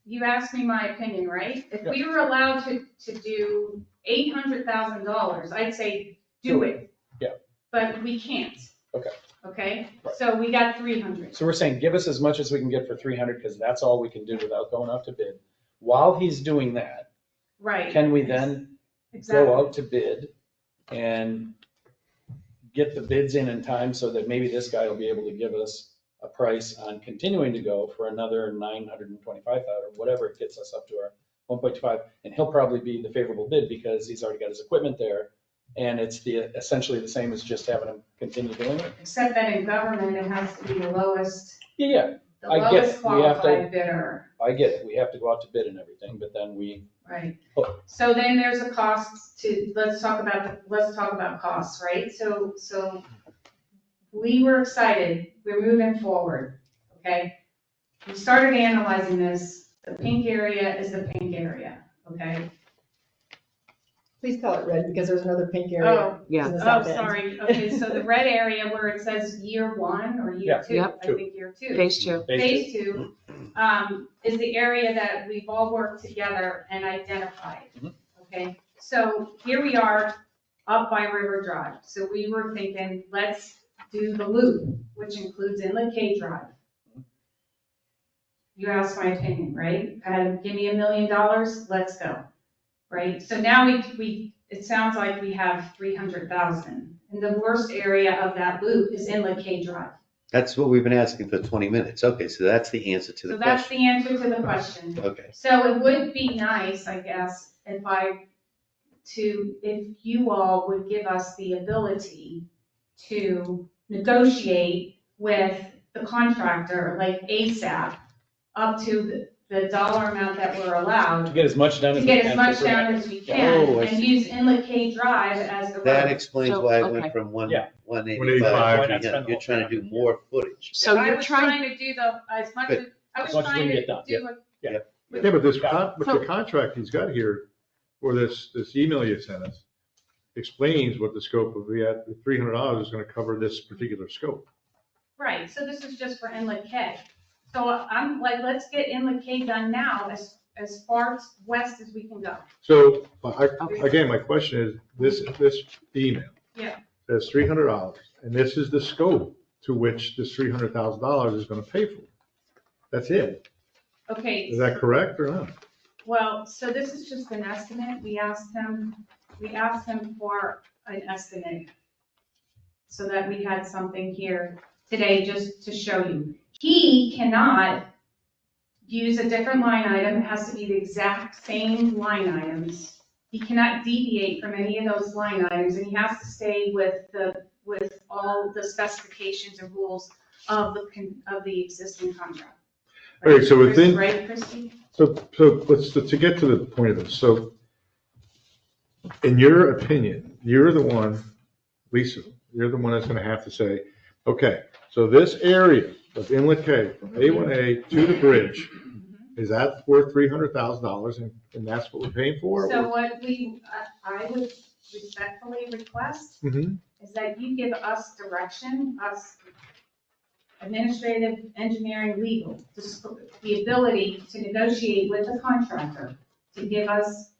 you asked me my opinion, right? If we were allowed to do $800,000, I'd say do it. Yeah. But we can't. Okay. Okay, Right. so we got 300. So we're saying, give us as much as we can get for 300, because that's all we can do without going out to bid. While he's doing that, Right. can we then Exactly. go out to bid and get the bids in time so that maybe this guy will be able to give us a price on continuing to go for another 925,000 or whatever it gets us up to our 1.25, and he'll probably be the favorable bid because he's already got his equipment there, and it's essentially the same as just having him continue doing it. Except that in government, it has to be the lowest, Yeah, the I get lowest it. We have to- qualified bidder. I get it. We have to go out to bid and everything, but then we, Right. Oh. So then there's a cost to, let's talk about costs, right? So we were excited, we're moving forward, okay? We started analyzing this, the pink area is the pink area, okay? Please call it red, because there's another pink area. Oh, Yeah. in the oh, south end. sorry, okay, so the red area where it says year one or year Yeah. two, Yep. I think year two. Phase 2. Phase two, is the area that we've all worked together and identified. Mhm. Okay, so here we are up by River Drive. So we were thinking, let's do the loop, which includes Inlet K Drive. You asked my opinion, right? Give me $1 million, let's go, right? So now it sounds like we have 300,000. And the worst area of that loop is Inlet K Drive. That's what we've been asking for 20 minutes. Okay, so that's the answer to the So that's question. the answer to the question. Okay. So it would be nice, I guess, if you all would give us the ability to negotiate with the contractor, like ASAP, up to the dollar amount that we're to allowed, get as much done to as we get can. as much for down 300. as we Oh, can, I and see. use Inlet K Drive as the That road. explains So, why it okay. went from Yeah. 185 Why to not 300. spend the You're whole trying to do 300? more footage. So I you're was trying, to do as much Good. as, I was As much as we trying can to get done, do it. Yeah. Yeah, but Yeah. the contract he's got here, or this email you sent us, explains what the scope of the $300 is gonna cover this particular scope. Right, so this is just for Inlet K. So I'm like, let's get Inlet K done now as far west as we can go. So, Okay. again, my question is, this email. Yeah. Says $300, and this is the scope to which this $300,000 is gonna pay for. That's it. Okay. Is that correct or not? Well, so this is just an estimate. We asked him for an estimate so that we had something here today just to show you. He cannot use a different line item. It has to be the exact same line items. He cannot deviate from any of those line items, and he has to stay with all the specifications and rules of the existing contract. All right, so within- Right, Christie? So let's, to get to the point of this, so in your opinion, you're the one, Lisa, you're the one that's gonna have to say, okay, so this area of Inlet K, from A1A to the bridge, is that worth $300,000 and that's what we're paying for? So what I would respectfully request Mhm. is that you give us direction, us administrative, engineering, legal, the ability to negotiate with the contractor, to give us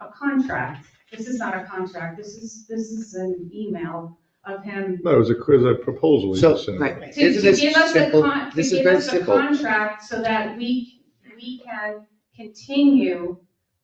a contract. This is not a contract, this is an email of him. No, it was a proposal. he So- just sent. Right. To Isn't this give us the simple? con, to This is give very us the simple. contract so that we can continue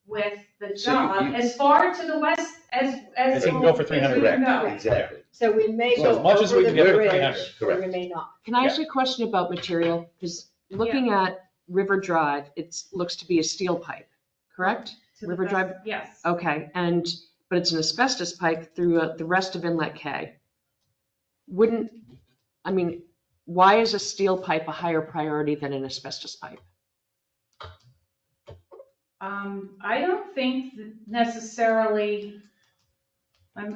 with the So job you- as far to the west as. It can go for 300 as we can Correct, go. exactly. So we may So go as much as we over can the get for bridge, 300, or we correct. may not. Can I ask you a question about material? Because looking at River Drive, it looks to be a steel pipe, correct? To the River best- Drive? Yes. Okay, but it's an asbestos pipe through the rest of Inlet K. Why is a steel pipe a higher priority than an asbestos pipe? I don't think that necessarily, let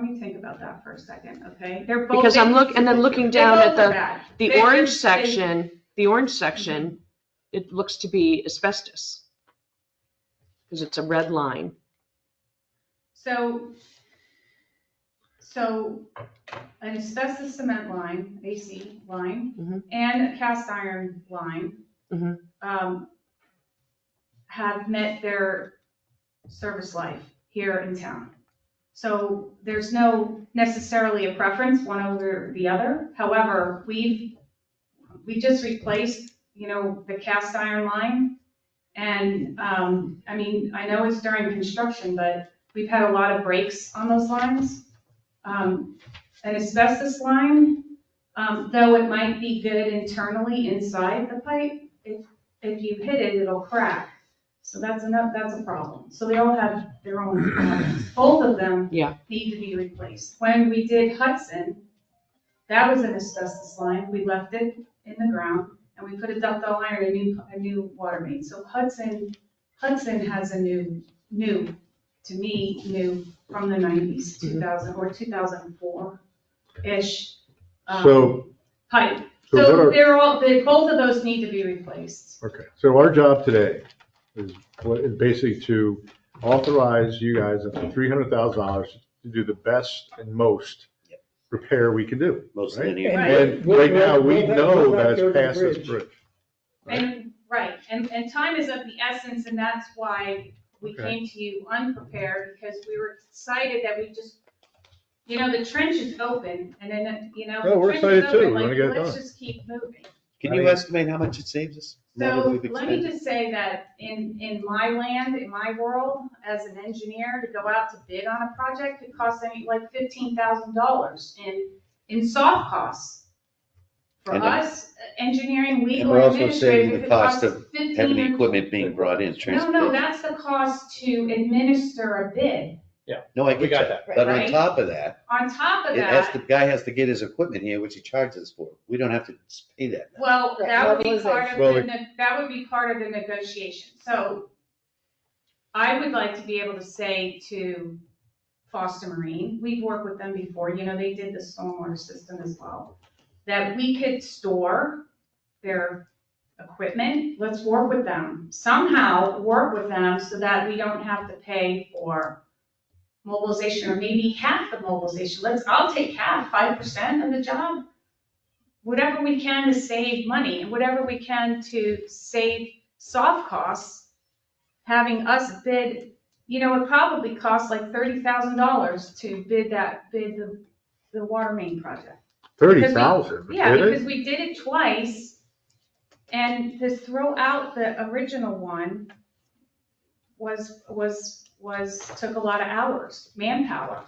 me think about that for a second, okay? They're both. Because looking they down both at are bad. the They- orange they- section, it looks to be asbestos. Because it's a red line. So an asbestos cement line, AC line, Mhm. and a cast iron line Mhm. have met their service life here in town. So there's no necessarily a preference one over the other. However, we just replaced, the cast iron line. And, I know it's during construction, but we've had a lot of breaks on those lines. An asbestos line, though it might be good internally inside the pipe, if you hit it, it'll crack. So that's a problem. So they all have their own problems. Both of them Yeah. need to be replaced. When we did Hudson, that was an asbestos line. We left it in the ground and we put a ductile iron, a new water main. So Hudson has a new from the 90s, 2000 or 2004-ish So, pipe. So what So are- both of those need to be replaced. okay, so our job today is basically to authorize you guys up to $300,000 to do the best and most repair we can do. Most right? linear. And right now, we know that it's past this bridge. And, right, and time is of the essence, and that's why we Okay. came to you unprepared, because we were excited that we just, the trench is open, and then, No, the we're trench is excited too. open, We wanna like, get it let's done. just keep moving. Can you estimate how much it saves us? now that So we've let me expended? just say that in my land, in my world, as an engineer, to go out to bid on a project could cost like $15,000 in soft costs. For And us, engineering, And legal, we're and also administrative, saving it the could cost cost of 15 heavy or- equipment being brought in, No, transportation. that's the cost to administer a bid. No, I We get got that. that. But on Right. top of that, On top of the that, guy has to get his equipment here, which he charges for. We don't have to pay that. well, Right, that would be part of mobilization. that would be part of the negotiation. So I would like to be able to say to Foster Marine, we've worked with them before, they did the stormwater system as well, that we could store their equipment. Let's work with them. Somehow work with them so that we don't have to pay for mobilization, or maybe half the mobilization. I'll take half, 5% of the job. Whatever we can to save money, and whatever we can to save soft costs, having us bid, it probably costs like $30,000 to bid the water main project. 30,000, Yeah, did because it? we did it twice, and to throw out the original one took a lot of hours, manpower.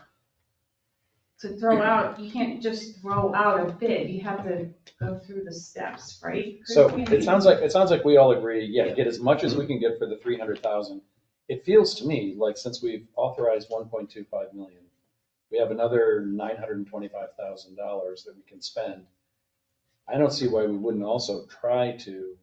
To throw out, you can't just throw out a bid, you have to go through the steps, right? So it sounds like we all agree, yeah, get as much as we can get for the 300,000. It feels to me like since we've authorized 1.25 million, we have another $925,000 that we can spend. I don't see why we wouldn't also try to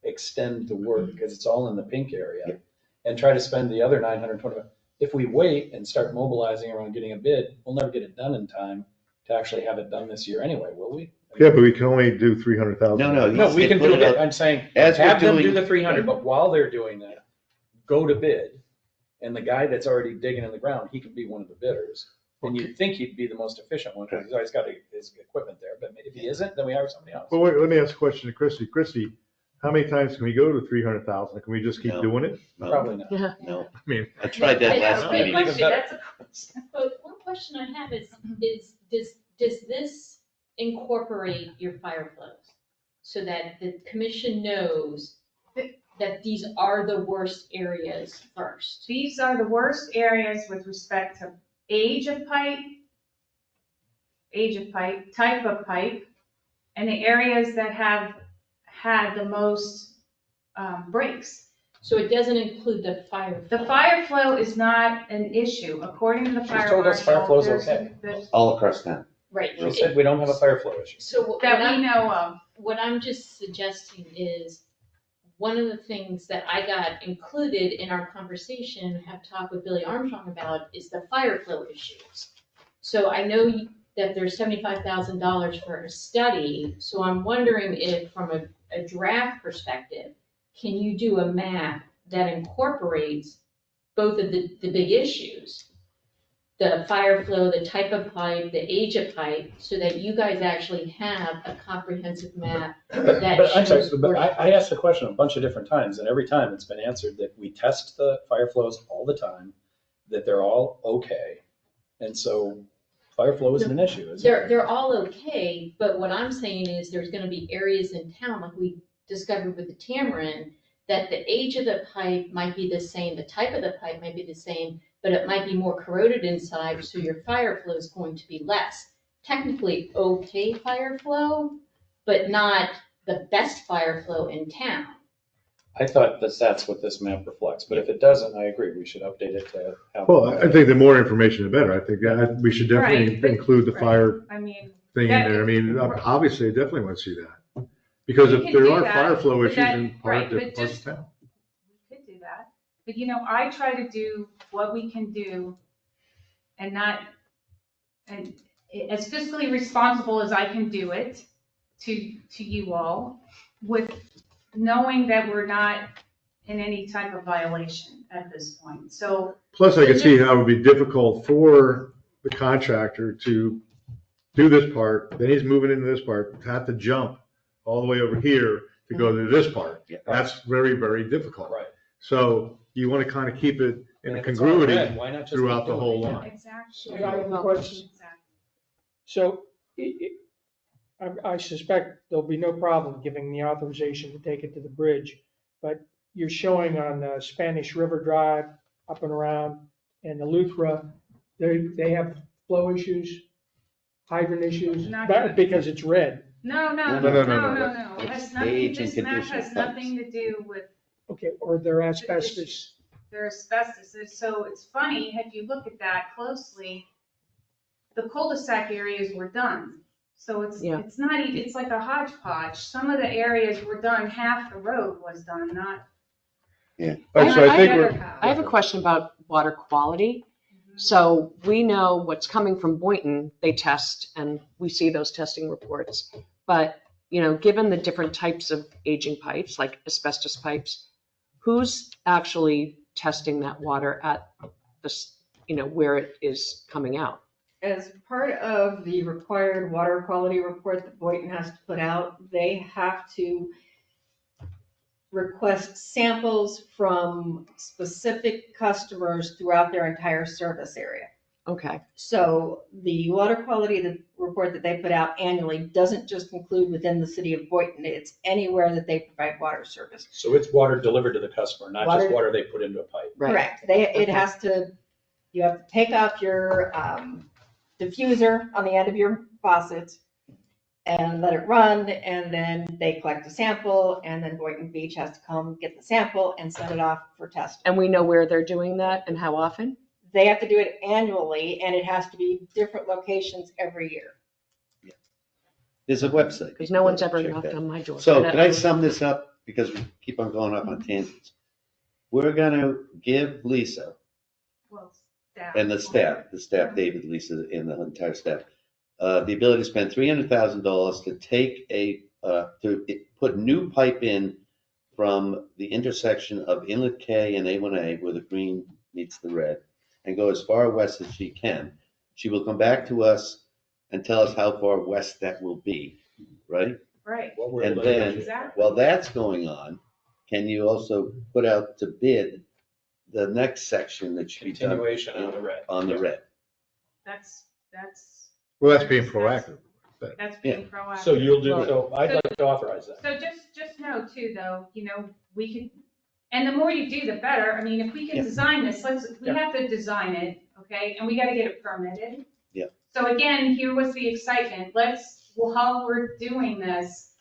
extend the work, because it's all in the pink area, and try to spend the other 925. If we wait and start mobilizing around getting a bid, we'll never get it done in time to actually have it done this year anyway, will we? Yeah, but we can only do 300,000. No, we can do it. I'm saying, As we're have them do doing- the 300, but while they're doing that, go to bid. And the guy that's already digging in the ground, he could be one of the bidders. And you'd think he'd be the most efficient one, because he's always got his equipment there. But if he isn't, then we hire somebody else. Well, wait, let me ask a question to Christie. Christie, how many times can we go to 300,000? Can we just keep No. doing it? No, Probably not. Yeah. no. I mean, I tried that Yeah, last great meeting. question. better. That's a question. But one question I have is does this incorporate your fire flows? So that the commission knows that these are the worst areas first? These are the worst areas with respect to age of pipe, type of pipe, and the areas that have had the most breaks. So it doesn't include the fire flow? The fire flow is not an issue, according to the She's fire told us fire marshal. flow's okay. there's- All across town. Right. She said we don't have a fire flow issue. So what That I'm- we know of. what I'm just suggesting is, one of the things that I got included in our conversation, have talked with Billy Armstrong about, is the fire flow issues. So I know that there's $75,000 for a study, so I'm wondering if, from a draft perspective, can you do a map that incorporates both of the big issues? The fire flow, the type of pipe, the age of pipe, so that you guys actually have a comprehensive map that But I'm sorry, shows. but I asked the question a bunch of different times, and every time it's been answered that we test the fire flows all the time, that they're all okay. And so fire flow isn't an issue, is it? They're all okay, but what I'm saying is there's gonna be areas in town, like we discovered with the Tamarind, that the age of the pipe might be the same, the type of the pipe might be the same, but it might be more corroded inside, so your fire flow is going to be less. Technically okay fire flow, but not the best fire flow in town. I thought that's what this map reflects, but if it doesn't, I agree, we should update it to have. well, I think the more information, the better. I think that we should definitely Right, but- include the right. fire I mean, thing in That- there. I mean, obviously, I definitely want to see that. Because We if can there do are that, fire flow but issues that- in right, different but parts just- of town. we could do that. But I try to do what we can do and not, and as fiscally responsible as I can do it to you all, with knowing that we're not in any type of violation at this point. So, Plus, I can see how it would be difficult for the contractor to do this part, then he's moving into this part, to have to jump all the way over here to go to this part. Yeah. That's very, very difficult. Right. So you want to kind of keep it in And a if it's all congruity red, why not just keep throughout the doing whole it? line. exactly. I have a question. Exactly. So I suspect there'll be no problem giving the authorization to take it to the bridge, but you're showing on Spanish River Drive up and around and the Luthra, they have flow issues, hydrant issues, Not that- good. because it's red. No. No, no, no, It It's has nothing, age and this map condition has of pipes. nothing to do with Okay, or they're asbestos. their asbestos. So it's funny, if you look at that closely, the cul-de-sac areas were done. So it's Yeah. it's not, it's like a hodgepodge. Some of the areas were done, half the road was done, not. All right, so I think the we're, other half. I have a question about water quality. So we know what's coming from Boynton, they test, and we see those testing reports. But, given the different types of aging pipes, like asbestos pipes, who's actually testing that water at this, where it is coming out? As part of the required water quality report that Boynton has to put out, they have to request samples from specific customers throughout their entire service area. Okay, So the water quality report that they put out annually doesn't just include within the city of Boynton, it's anywhere that they provide water service. So it's water delivered to the customer, not just Water- water they put into a pipe. right. Correct. It has to, you have to take off your diffuser on the end of your faucet and let it run, and then they collect a sample, and then Boynton Beach has to come get the sample and send it off for testing. And we know where they're doing that and how often? They have to do it annually, and it has to be different locations every year. There's a website. Because no one's ever Check knocked that. on my door. So But, can I sum this up? Because we keep on going off on tangents. We're gonna give Lisa Well, staff. and the staff, David, Lisa, and the entire staff, the ability to spend $300,000 to take to put new pipe in from the intersection of Inlet K and A1A, where the green meets the red, and go as far west as she can. She will come back to us and tell us how far west that will be, right? Right, What we're And able to then- do. exactly. While that's going on, can you also put out to bid the next section that should be done Continuation on the red. on the red? That's, Well, that's being proactive. that's being proactive. So you'll do, Well- so I'd like to authorize that. So just know too, though, we can, and the more you do, the better. I mean, if we can Yeah. design this, we Yeah. have to design it, okay? And we gotta get it permitted. Yeah. So again, here was the excitement. While we're doing this,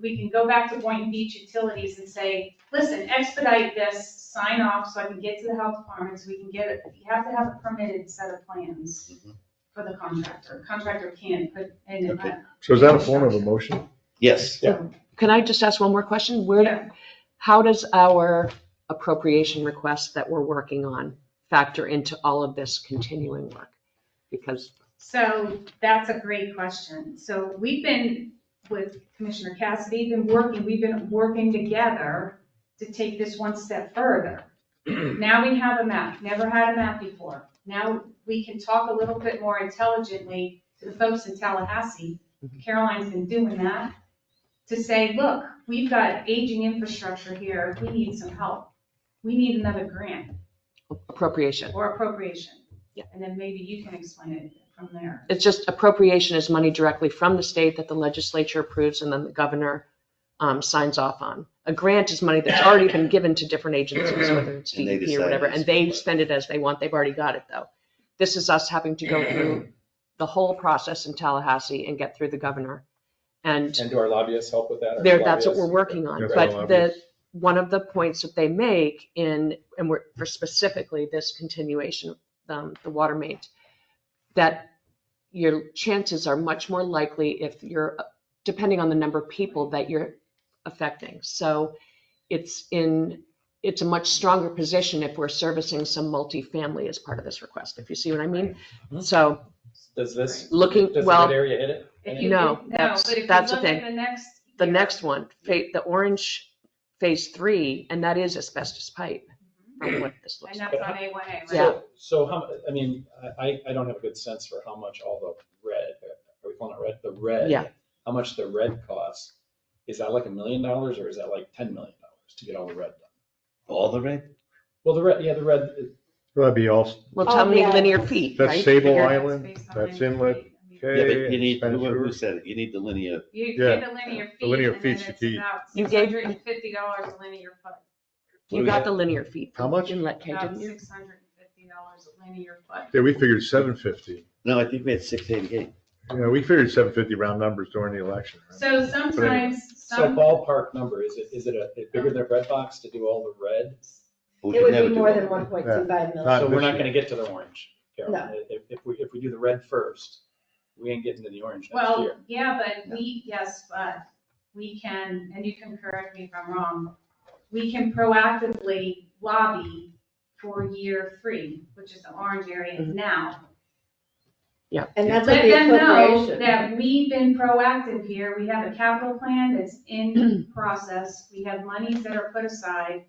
we can go back to Boynton Beach Utilities and say, listen, expedite this, sign off so I can get to the health department, so we can get it. You have to have a permitted set of plans Mhm. for the contractor. Contractor can't put in. Okay. So is that a form of a motion? Yes. Yeah. Can I just ask one more question? Yeah. How does our appropriation request that we're working on factor into all of this continuing work? Because, So that's a great question. So we've been with Commissioner Cassidy, we've been working together to take this one step further. Now we have a map, never had a map before. Now we can talk a little bit more intelligently to the folks in Tallahassee. Caroline's been doing that, to say, look, we've got aging infrastructure here, we need some help. We need another grant appropriation. or appropriation. Yeah. And then maybe you can explain it from there. It's just appropriation is money directly from the state that the legislature approves and then the governor signs off on. A grant is money that's already been given to different agencies, whether it's And they DEP or decide whatever, to and they spend it. spend it as they want. They've already got it though. This is us having to go through the whole process in Tallahassee and get through the governor. And And do our lobbyists help with that? Our that's what lobbyists? we're working on. That's But all the, obvious. one of the points that they make and we're, for specifically this continuation, the water main, that your chances are much more likely if you're, depending on the number of people that you're affecting. So it's a much stronger position if we're servicing some multifamily as part of this request, if you see what I mean. Mhm. So Does this, looking, does the well, red area hit it? If you- No, but that's if you the look at thing. the next year- one, the orange phase 3, and that is asbestos pipe from what this looks And like. that's on A1A, right? Yeah. So how, I mean, I don't have a good sense for how much all the red, are we calling it red? The red. Yeah. How much the red costs? Is that like $1 million or is that like $10 million to get all the red done? All the red? Well, the red, yeah, the red, That'd be all, Well, Oh, how many yeah. linear feet, that's right? Sable Figure- Island, Based on that's linear Inlet feet. I mean, K. Yeah, but you need, Spanish who River. said it? You need the linear. You Yeah. get the linear feet. The linear and then feet's the it's key. about You gave- $650 a linear foot. You got the linear feet. How much? Inlet K, About didn't you? $650 a linear foot. Yeah, we figured 750. No, I think we had 688. Yeah, we figured 750 round numbers during the election. Right? So sometimes, so some, ballpark number, is it bigger than red box to do all the red? We It could would never be do more all than the red. 1.25 million. Not So we're this not year. gonna get to the orange, Carol. No. If we do the red first, we ain't getting to the orange next well, year. yeah, but but we can, and you can correct me if I'm wrong, we can proactively lobby for year 3, which is the orange area Mhm. now. And that's what Let the them know appropriation. that we've been proactive here. We have a capital plan that's in process. We have monies that are put aside.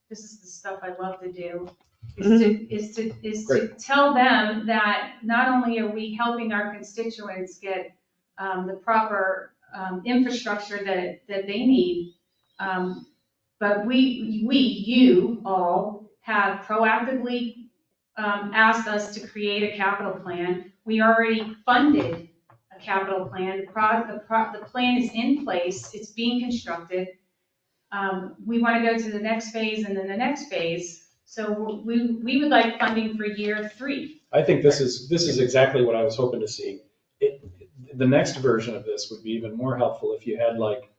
This is the stuff I love to do, is to tell them that not only are we helping our constituents get the proper infrastructure that they need, But you all have proactively asked us to create a capital plan. We already funded a capital plan. The plan is in place. It's being constructed. We want to go to the next phase and then the next phase. So we would like funding for year 3. I think this is exactly what I was hoping to see. The next version of this would be even more helpful if you had like,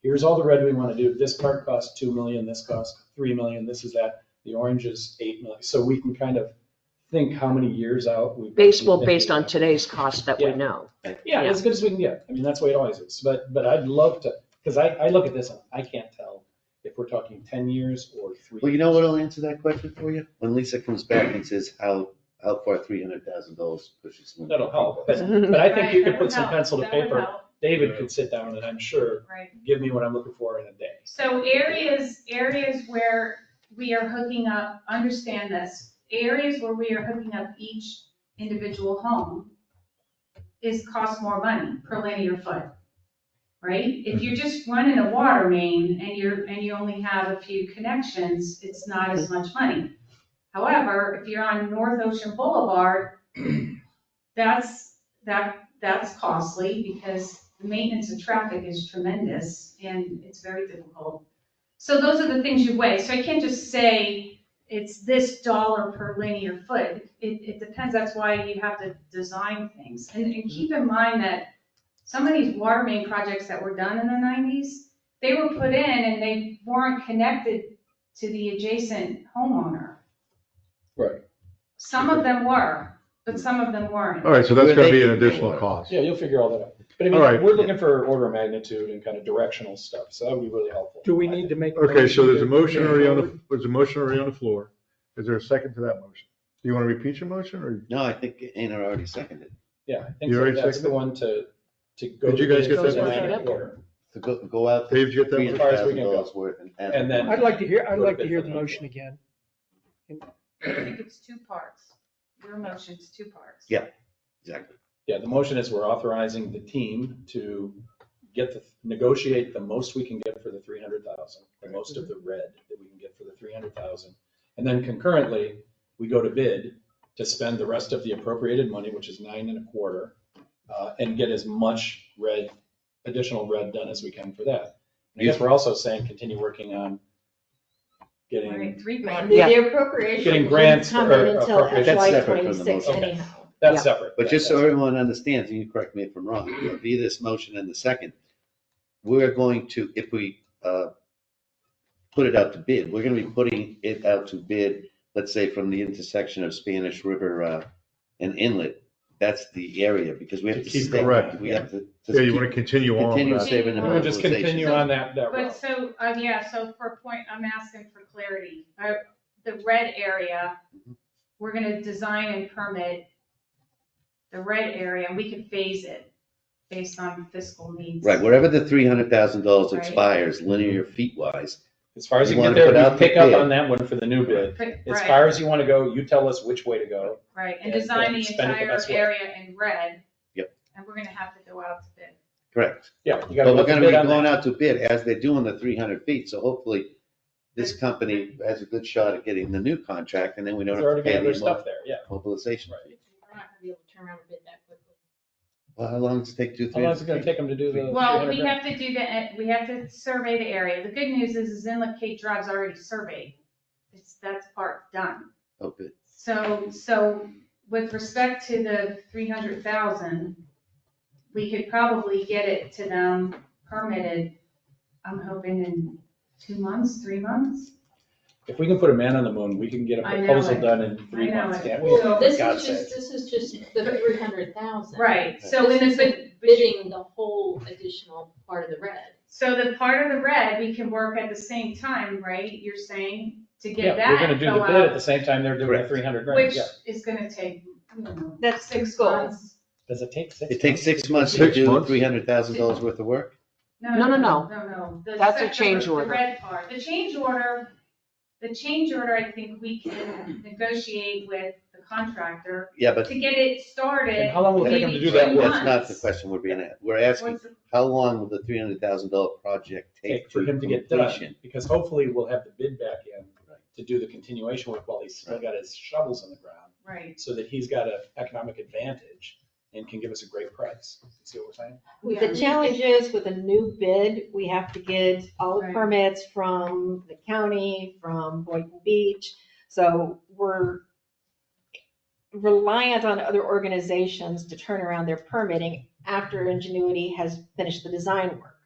here's all the red we want to do. This part costs $2 million, this costs $3 million, this is that. The orange is $8 million. So we can kind of think how many years out we've. Based on today's cost that we Yeah. know. Yeah, as good as we can get. I mean, that's the way it always is. But I'd love to, because I look at this and I can't tell if we're talking 10 years or 3 Well, you know what'll answer that question for you? When Lisa comes back and says how far $300,000 pushes. That'll help. But I think you Right, could that put would some help. pencil to That would paper. help. David could sit down and I'm sure Right. give me what I'm looking for in a day. So areas where we are hooking up, understand this, areas where we are hooking up each individual home cost more money per linear foot, right? If you're just running a water main and you only have a few connections, it's not as much money. However, if you're on North Ocean Boulevard, that's costly because the maintenance of traffic is tremendous and it's very difficult. So those are the things you weigh. So I can't just say it's this dollar per linear foot. It depends. That's why you have to design things. And keep in mind that some of these water main projects that were done in the 90s, they were put in and they weren't connected to the adjacent homeowner. Right. Some of them were, but some of them weren't. All right, so that's gonna be an additional cost. Yeah, you'll figure all that out. But I All right. mean, we're looking for order of magnitude and kind of directional stuff. So that would be really helpful. Do we need to make? Okay, so there's a to- motion already on the floor. Is there a second to that motion? Do you want to repeat your motion or? No, I think Anna already seconded. Yeah, I think You already that's the seconded? one to go. Did you guys to get bid that in motion? that order. To go out. Dave, did you get that As far as we can go. $300,000 worth. And then- I'd like to hear Go to bid the for that. motion again. I think it's 2 parts. Your motion's 2 parts. Yeah. Exactly. Yeah, the motion is we're authorizing the team to negotiate the most we can get for the 300,000, the most of the red that we can get for the 300,000. And then concurrently, we go to bid to spend the rest of the appropriated money, which is 9.25, and get as much additional red done as we can for that. And I guess we're also saying continue working on getting, Right, 3 Right, parts. the appropriation Getting wouldn't grants come or in until appropriation. That's FY separate from the 26 motion. anyhow. that's Yeah. separate. But just so That's- everyone understands, and you correct me if I'm wrong, via this motion and the second, we're going to, if we put it out to bid, we're going to be putting it out to bid, let's say from the intersection of Spanish River and Inlet. That's the area because we have To to keep stay. correct. We have to. Yeah, you want to continue on. Continue with that. saving the We're gonna just mobilization. continue on that But route. so, so for a point, I'm asking for clarity. The red area, we're gonna design and permit the red area, and we can phase it based on fiscal needs. Right, wherever the $300,000 Right. expires, linear feet wise, As far as You you get wanna put there, out we the pick up bid. on that one for the new bid. As Right, far as you want to go, you tell us which way to go. right, and and design the spend it the entire best way. area in red. Yep. And we're gonna have to go out to bid. correct. Yeah, you got But to we're look gonna bid be on going that. out to bid as they're doing the 300 feet, so hopefully this company has a good shot at getting the new contract, and then we don't They're have already to pay got their the stuff there, yeah. mobilization fee. We're not gonna be able to turn around a bid that quickly. Well, how long does it take to do How long is it 300 going to feet? take them to do the Well, 300 we grand? have to do we have to survey the area. The good news is Inlet Cape Drive's already surveyed. That's part done. Oh, good. So with respect to the 300,000, we could probably get it to them permitted, I'm hoping in 2 months, 3 months. If we can put a man on the moon, we can get a I know proposal it. done in 3 I know months, it. can't we? So For This God's is sake. just the 300,000. Right, so This in the, isn't bidding the whole additional part of the red. so the part of the red, we can work at the same time, right? You're saying to Yeah, get we're that going to do the info bid at out, the same time they're doing the Correct. 300 grand, which yeah. is gonna take, I don't know, That's 6 goal. months. Does it take 6 It takes 6 months to 6 do months? $300,000 worth of work? No, no, no. No. That's a change The order. red part, the change order, I think we can negotiate with the contractor Yeah, but to get it started. And how long will it take them to maybe do that 2 work? that's not the months. question we're being at. We're asking, What's the- how long will the $300,000 project take For him to get done, completion? because hopefully we'll have the bid back in to do the continuation work while he's still got his shovels in the ground, Right. so that he's got an economic advantage and can give us a great price. See what we're saying? The challenge is with a new bid, we have to get all the Right. permits from the county, from Boynton Beach. So we're reliant on other organizations to turn around their permitting after Ingenuity has finished the design work.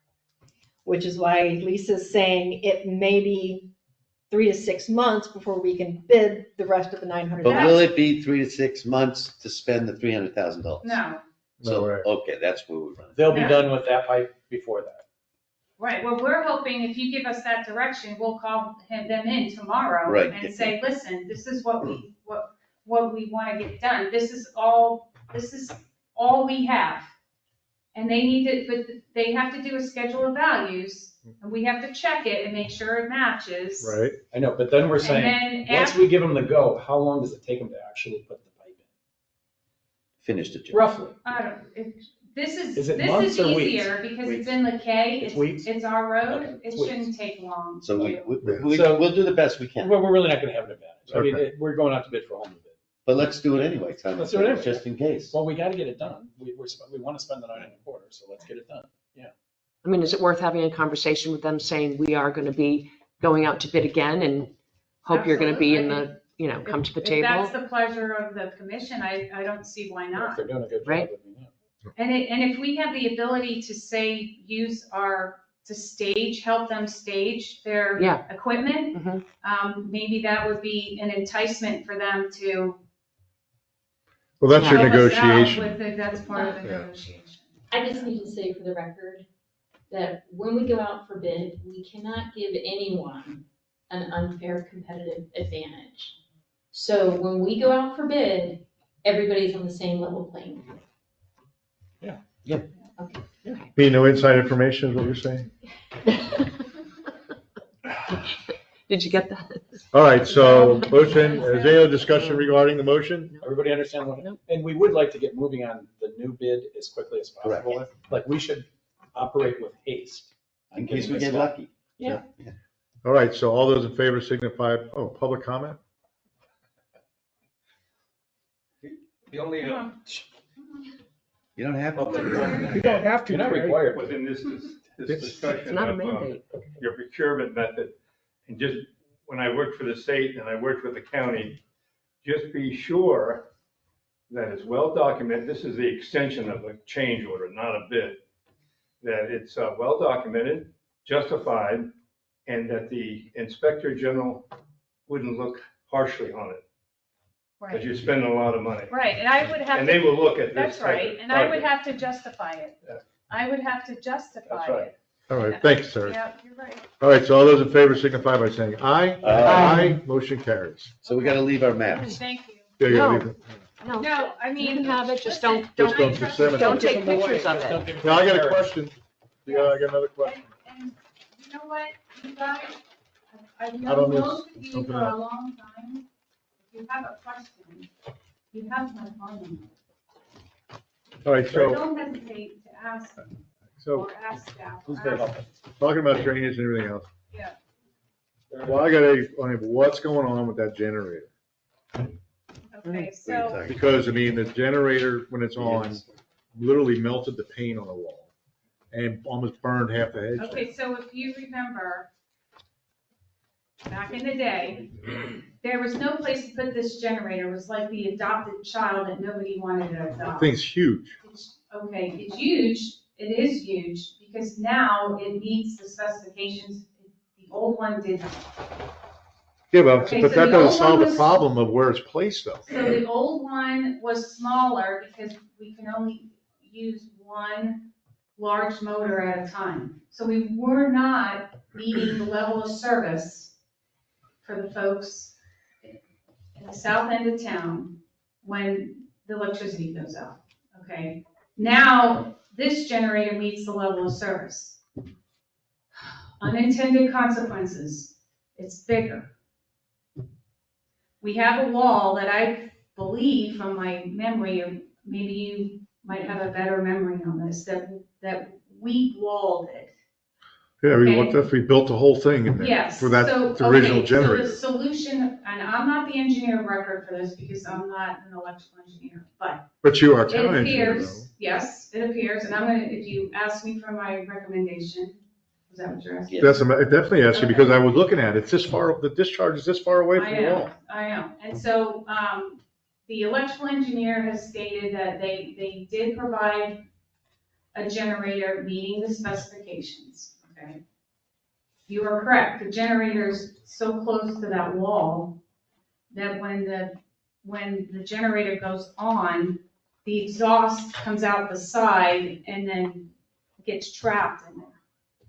Which is why Lisa's saying it may be 3 to 6 months before we can bid the rest of the 900. But will it be 3 to 6 months to spend the $300,000? No, No So, way. okay, that's where we're running. They'll be Yeah. done with that pipe before that. right, well, we're hoping if you give us that direction, we'll call them in tomorrow. Right, And get say, listen, this is what we wanna get done, this is all we have. And they need to, but they have to do a schedule of values, and we have to check it and make sure it matches. Right? I know, but then we're And saying, then once after, we give them the go, how long does it take them to actually put the pipe in? Finish the job. Roughly. I don't, this Is is it months or weeks? easier because Weeks. it's in Lakay, It's weeks? it's our road, Okay, it it's weeks. shouldn't take long. So to- So- we'll do the best we can. Well, we're really not gonna have an advantage. I mean, Okay. we're going out to bid for a whole new bid. But let's do it anyway, Tom. Let's do it anyway. Just in case. Well, we gotta get it done. We wanna spend the 9.25, so let's get it done. I mean, is it worth having a conversation with them saying we are going to be going out to bid again and hope you're going to be in the, come to the If that's table? the pleasure of the commission, I don't see why If not. they're doing a good job, Right. let me know. And if we have the ability to say, help them stage their Yeah. equipment, Mhm. maybe that would be an enticement for them to. Well, that's your help us out negotiation. with it. That's part of the Yeah. negotiation. I just need to say for the record that when we go out for bid, we cannot give anyone an unfair competitive advantage. So when we go out for bid, everybody's on the same level playing field. Be no inside information is what you're saying? Did you get that? All right, so motion, is there any discussion regarding the motion? Everybody understand what, Nope. and we would like to get moving on the new bid as quickly as possible. Like, we should operate with haste. In case we get lucky. Yeah. All right, so all those in favor signify, public comment? The only, Come on. You don't have to. You don't have to. You're not Gary. required. within this It's discussion It's not a of mandate. your procurement method, and just, when I worked for the state and I worked with the county, just be sure that it's well documented, this is the extension of a change order, not a bid, that it's well documented, justified, and that the inspector general wouldn't look harshly on it, because Right, you're spending a lot of money. right, and I would have And they to, will look at this that's type right, of and I would project. have to justify it. Yeah. I would have to justify That's right. it. All right, thanks, sir. Yeah, you're right. All right, so all those in favor signify by saying aye. Aye. Motion carries. So we gotta leave our maps. Thank you. Yeah, you gotta No. leave it. No, No, I you mean. can have it, just listen, don't Just don't disseminate. Don't take Give them away. pictures of Just it. don't give them Yeah, I got a away. question. Yeah, I got another question. And you know what, you guys, I've I known don't know, most of you something for a else. long time. If you have a question, you have my phone number. All right, So so, don't hesitate to ask so or ask staff. Who's or very ask- helpful. talking about drainage and everything else. Yeah. Well, I gotta, what's going on with that generator? Okay, so, Because, I mean, the generator, when it's on, literally melted the paint on the wall and almost burned half the hedge. okay, so if you remember, back in the day, there was no place to put this generator. It was like the adopted child that nobody wanted to That adopt. thing's huge. Okay, it's huge, it is huge, because now it meets the specifications, the old one didn't. Yeah, but, Okay, but so that the doesn't old solve one the was- problem of where it's placed though. So the old one was smaller because we can only use one large motor at a time. So we were not meeting the level of service for the folks in the south end of town when the electricity goes out, okay? Now, this generator meets the level of service. Unintended consequences, it's bigger. We have a wall that I believe from my memory, or maybe you might have a better memory on this, that we walled it. Yeah, we, Okay. what if we built the whole thing in there Yes. for that So, the original okay, generator? So the solution, and I'm not the engineer of record for this because I'm not an electrical engineer, but But you are it town engineer though. appears, yes, it appears, and I'm gonna, if you ask me for my recommendation, is that what you're asking? Yeah. That's, I definitely asked you Okay. because I was looking at it. It's this far, the discharge is this far away from the wall. I am, and so, the electrical engineer has stated that they did provide a generator meeting the specifications, okay? You are correct, the generator's so close to that wall that when the generator goes on, the exhaust comes out the side and then gets trapped in there.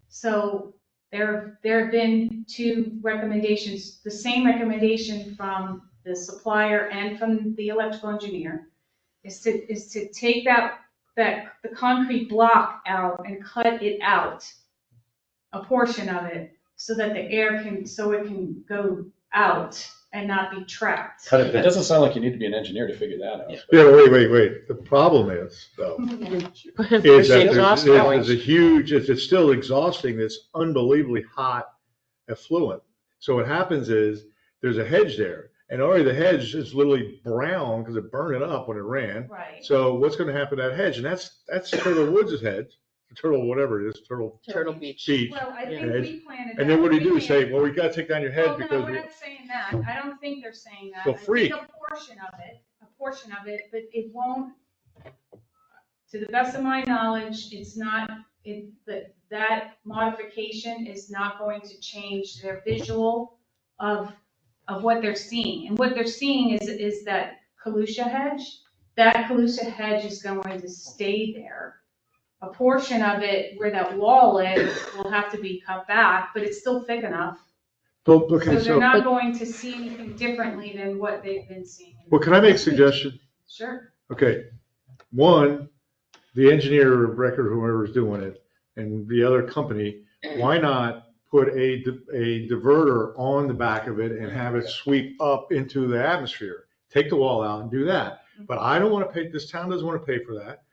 So there have been two recommendations, the same recommendation from the supplier and from the electrical engineer is to take the concrete block out and cut it out, a portion of it, so that the air it can go out and not be trapped. Cut It it back. doesn't sound like you need to be an engineer to figure that out. Yeah. Yeah, wait. The problem is though, is Where's the that exhaust there's going? a huge, it's still exhausting this unbelievably hot effluent. So what happens is there's a hedge there and already the hedge is literally brown because it burned it up when it ran. Right. So what's going to happen to that hedge? And that's Turtle Woods' hedge, Turtle whatever it is, Turtle Turtle Beach. Beach. Well, I think Yeah. we planted. And then what do you do? we Say, planted- well, we got to take down your head Well, no, because we're we, not saying that. I don't think they're saying that. Go I think freak. a portion of it, but it won't, to the best of my knowledge, it's not, that modification is not going to change their visual of what they're seeing. And what they're seeing is that Kalusha hedge. That Kalusha hedge is going to stay there. A portion of it where that wall is will have to be cut back, but it's still thick enough. so, So okay, they're so, not going to see anything differently than what they've been seeing. well, can I make a suggestion? Sure. Okay, one, the engineer of record, whoever's doing it, and the other company, why not put a diverter on the back of it and have it sweep up into the atmosphere? Take the wall out and do that. But I don't want to pay, this town doesn't want to pay for that.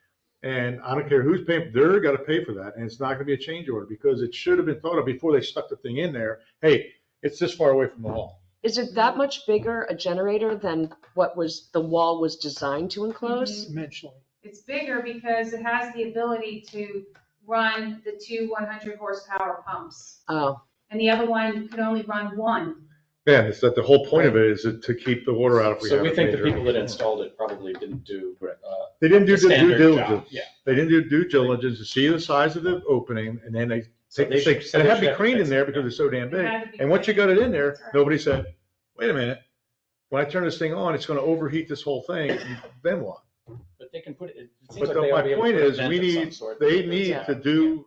And I don't care who's paying, they're got to pay for that. And it's not going to be a change order because it should have been thought of before they stuck the thing in there. Hey, it's this far away from the wall. Is it that much bigger a generator than what the wall was designed to enclose? Dimensionally. It's bigger because it has the ability to run the two 100 horsepower pumps. Oh, And the other one could only run one. Yeah, it's that the whole point of it is to keep the water out if we have. So we a think the major- people that installed it probably didn't do. Correct. They didn't do the due standard diligence. job, yeah. They didn't do due diligence to see the size of the opening and then they So take they the thing. should- so And it they had to should be have craned in fixed there it, because yeah. it's so damn It big. had to be And once you got it in there, That's right. nobody said, wait a minute. When I turn this thing on, it's going to overheat this whole thing. Then what? But they can put it, it seems But like they ought my to be able to point put a is, vent we of some need, sort. they need Yeah. to do,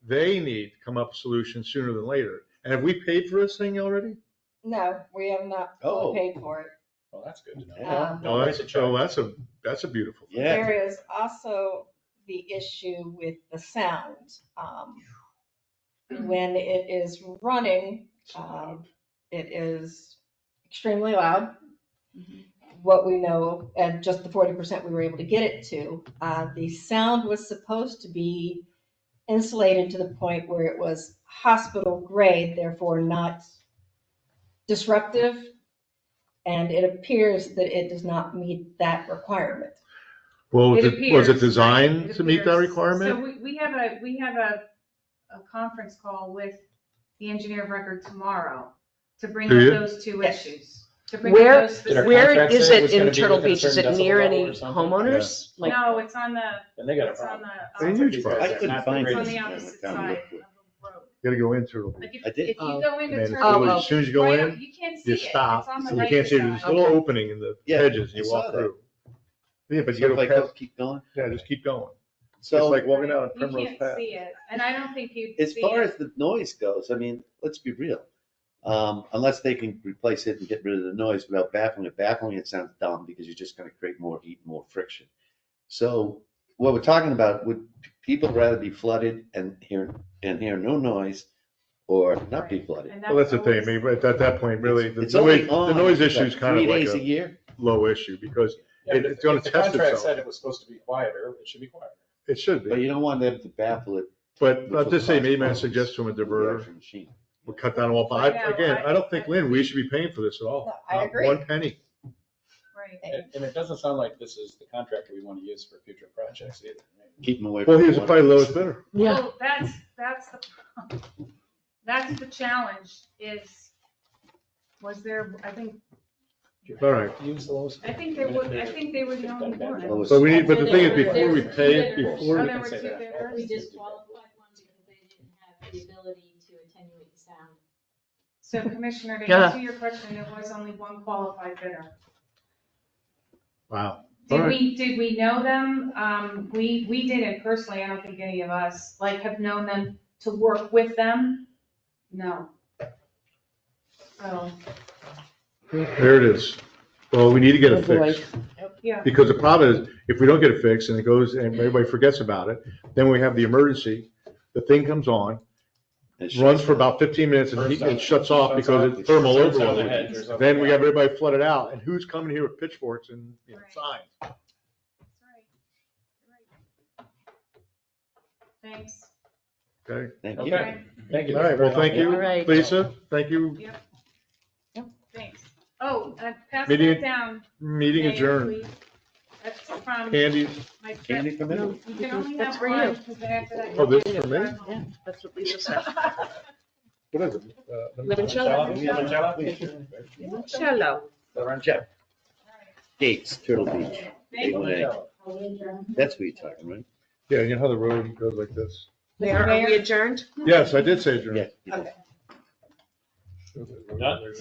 they need to come up with a solution sooner than later. And have we paid for this thing already? No, we have not Oh. paid for it. Well, that's good to know. Yeah. Oh, Write the check. that's a beautiful thing. Yeah. There is also the issue with the sound. When it is running, it is extremely loud. What we know, at just the 40% we were able to get it to, the sound was supposed to be insulated to the point where it was hospital grade, therefore not disruptive. And it appears that it does not meet that requirement. Well, It was it appears, designed right? It to meet that appears. requirement? So we have a conference call with the engineer of record tomorrow to bring Do you? up those two Yes. issues. To bring up Where- those Did our specific. where contract is say it it was gonna in be Turtle within a Beach? Is certain it near decibel any level or something? homeowners? Like, No, it's on the, Then they got a it's on problem. the. They Sounds huge these problem. guys I are couldn't not find great. It's on it. the Yeah, opposite down the side road. of the road. You gotta go in Turtle Beach. Like if I did. you go into And then Turtle Oh, as soon as you go right in, up- you can't see you it. stop. It's on the So you right can't see, there's this side. little opening in the Yeah, hedges, and I you saw walk that. through. Yeah, but So you if I gotta go, pass, keep going. yeah, just keep going. It's So like walking down You Primrose can't Path. see it, and I don't think you'd as see far it. as the noise goes, I mean, let's be real. Unless they can replace it and get rid of the noise without baffling it sounds dumb because you're just going to create more heat and more friction. So what we're talking about, would people rather be flooded and hear no noise or not be Right. flooded? And Well, that's the thing, I always- mean, but at that point, really, the It's only noise, on the noise issue what, is kind 3 of like days a a, year. low issue because Yeah, but it's gonna if the test contract itself. said it was supposed to be quieter, it should be quieter. It should But be. you don't want them to baffle it. But which I'll will just say, cost maybe I funds suggest to him a with the diverter. actual machine. We'll cut down on, but I don't think, Lynn, we should be paying for this at all. I Not agree. One penny. Right. And it doesn't sound like this is the contractor we want to use for future projects either. Keep them away from. Well, he was the probably lowest bidder. Yeah. So that's the challenge is, was there, I think All right. Use the lowest. they were the only one. Lowest. But we need, but the thing is, before we pay it, Oh, before, there were two bidders? We disqualified one because they didn't have the ability to attenuate the sound. So Commissioner, to Yeah. answer your question, there was only one qualified bidder. wow. Did All right. did we know them? We didn't personally, I don't think any of us, like, have known them to work with them. No. So, There it is. Well, we need to get it Oh, boy. fixed. yeah, Because the problem is, if we don't get it fixed and it goes and everybody forgets about it, then we have the emergency, the thing comes on, It runs shuts for down. about 15 minutes and Burns it down. shuts off Shuts because off. it's thermal Burns down the overload. hedge or something. Then we have everybody flooded out and who's coming here with pitchforks and Right. signs? that's right. Thanks. Okay. Thank you. Okay, thank you. All right, well, thank you, All right. Lisa. Thank you. Thanks. Oh, pass Meeting- that down. Meeting Dave, adjourned. please. That's from Candy, my trip. Candy for me? No, You can only that's have for one, you. because then after that. Oh, this you is for me? have to drive Yeah, home. that's what Lisa said. what is it? Limoncello. Limoncello. Limoncello. Gates, Turtle Beach. Thank Big you. way. Are we adjourned? That's what you're talking, right? Yeah, you know how the road goes like this? Mayor, are we adjourned? Yes, I did say adjourned. Yeah. you did. Done?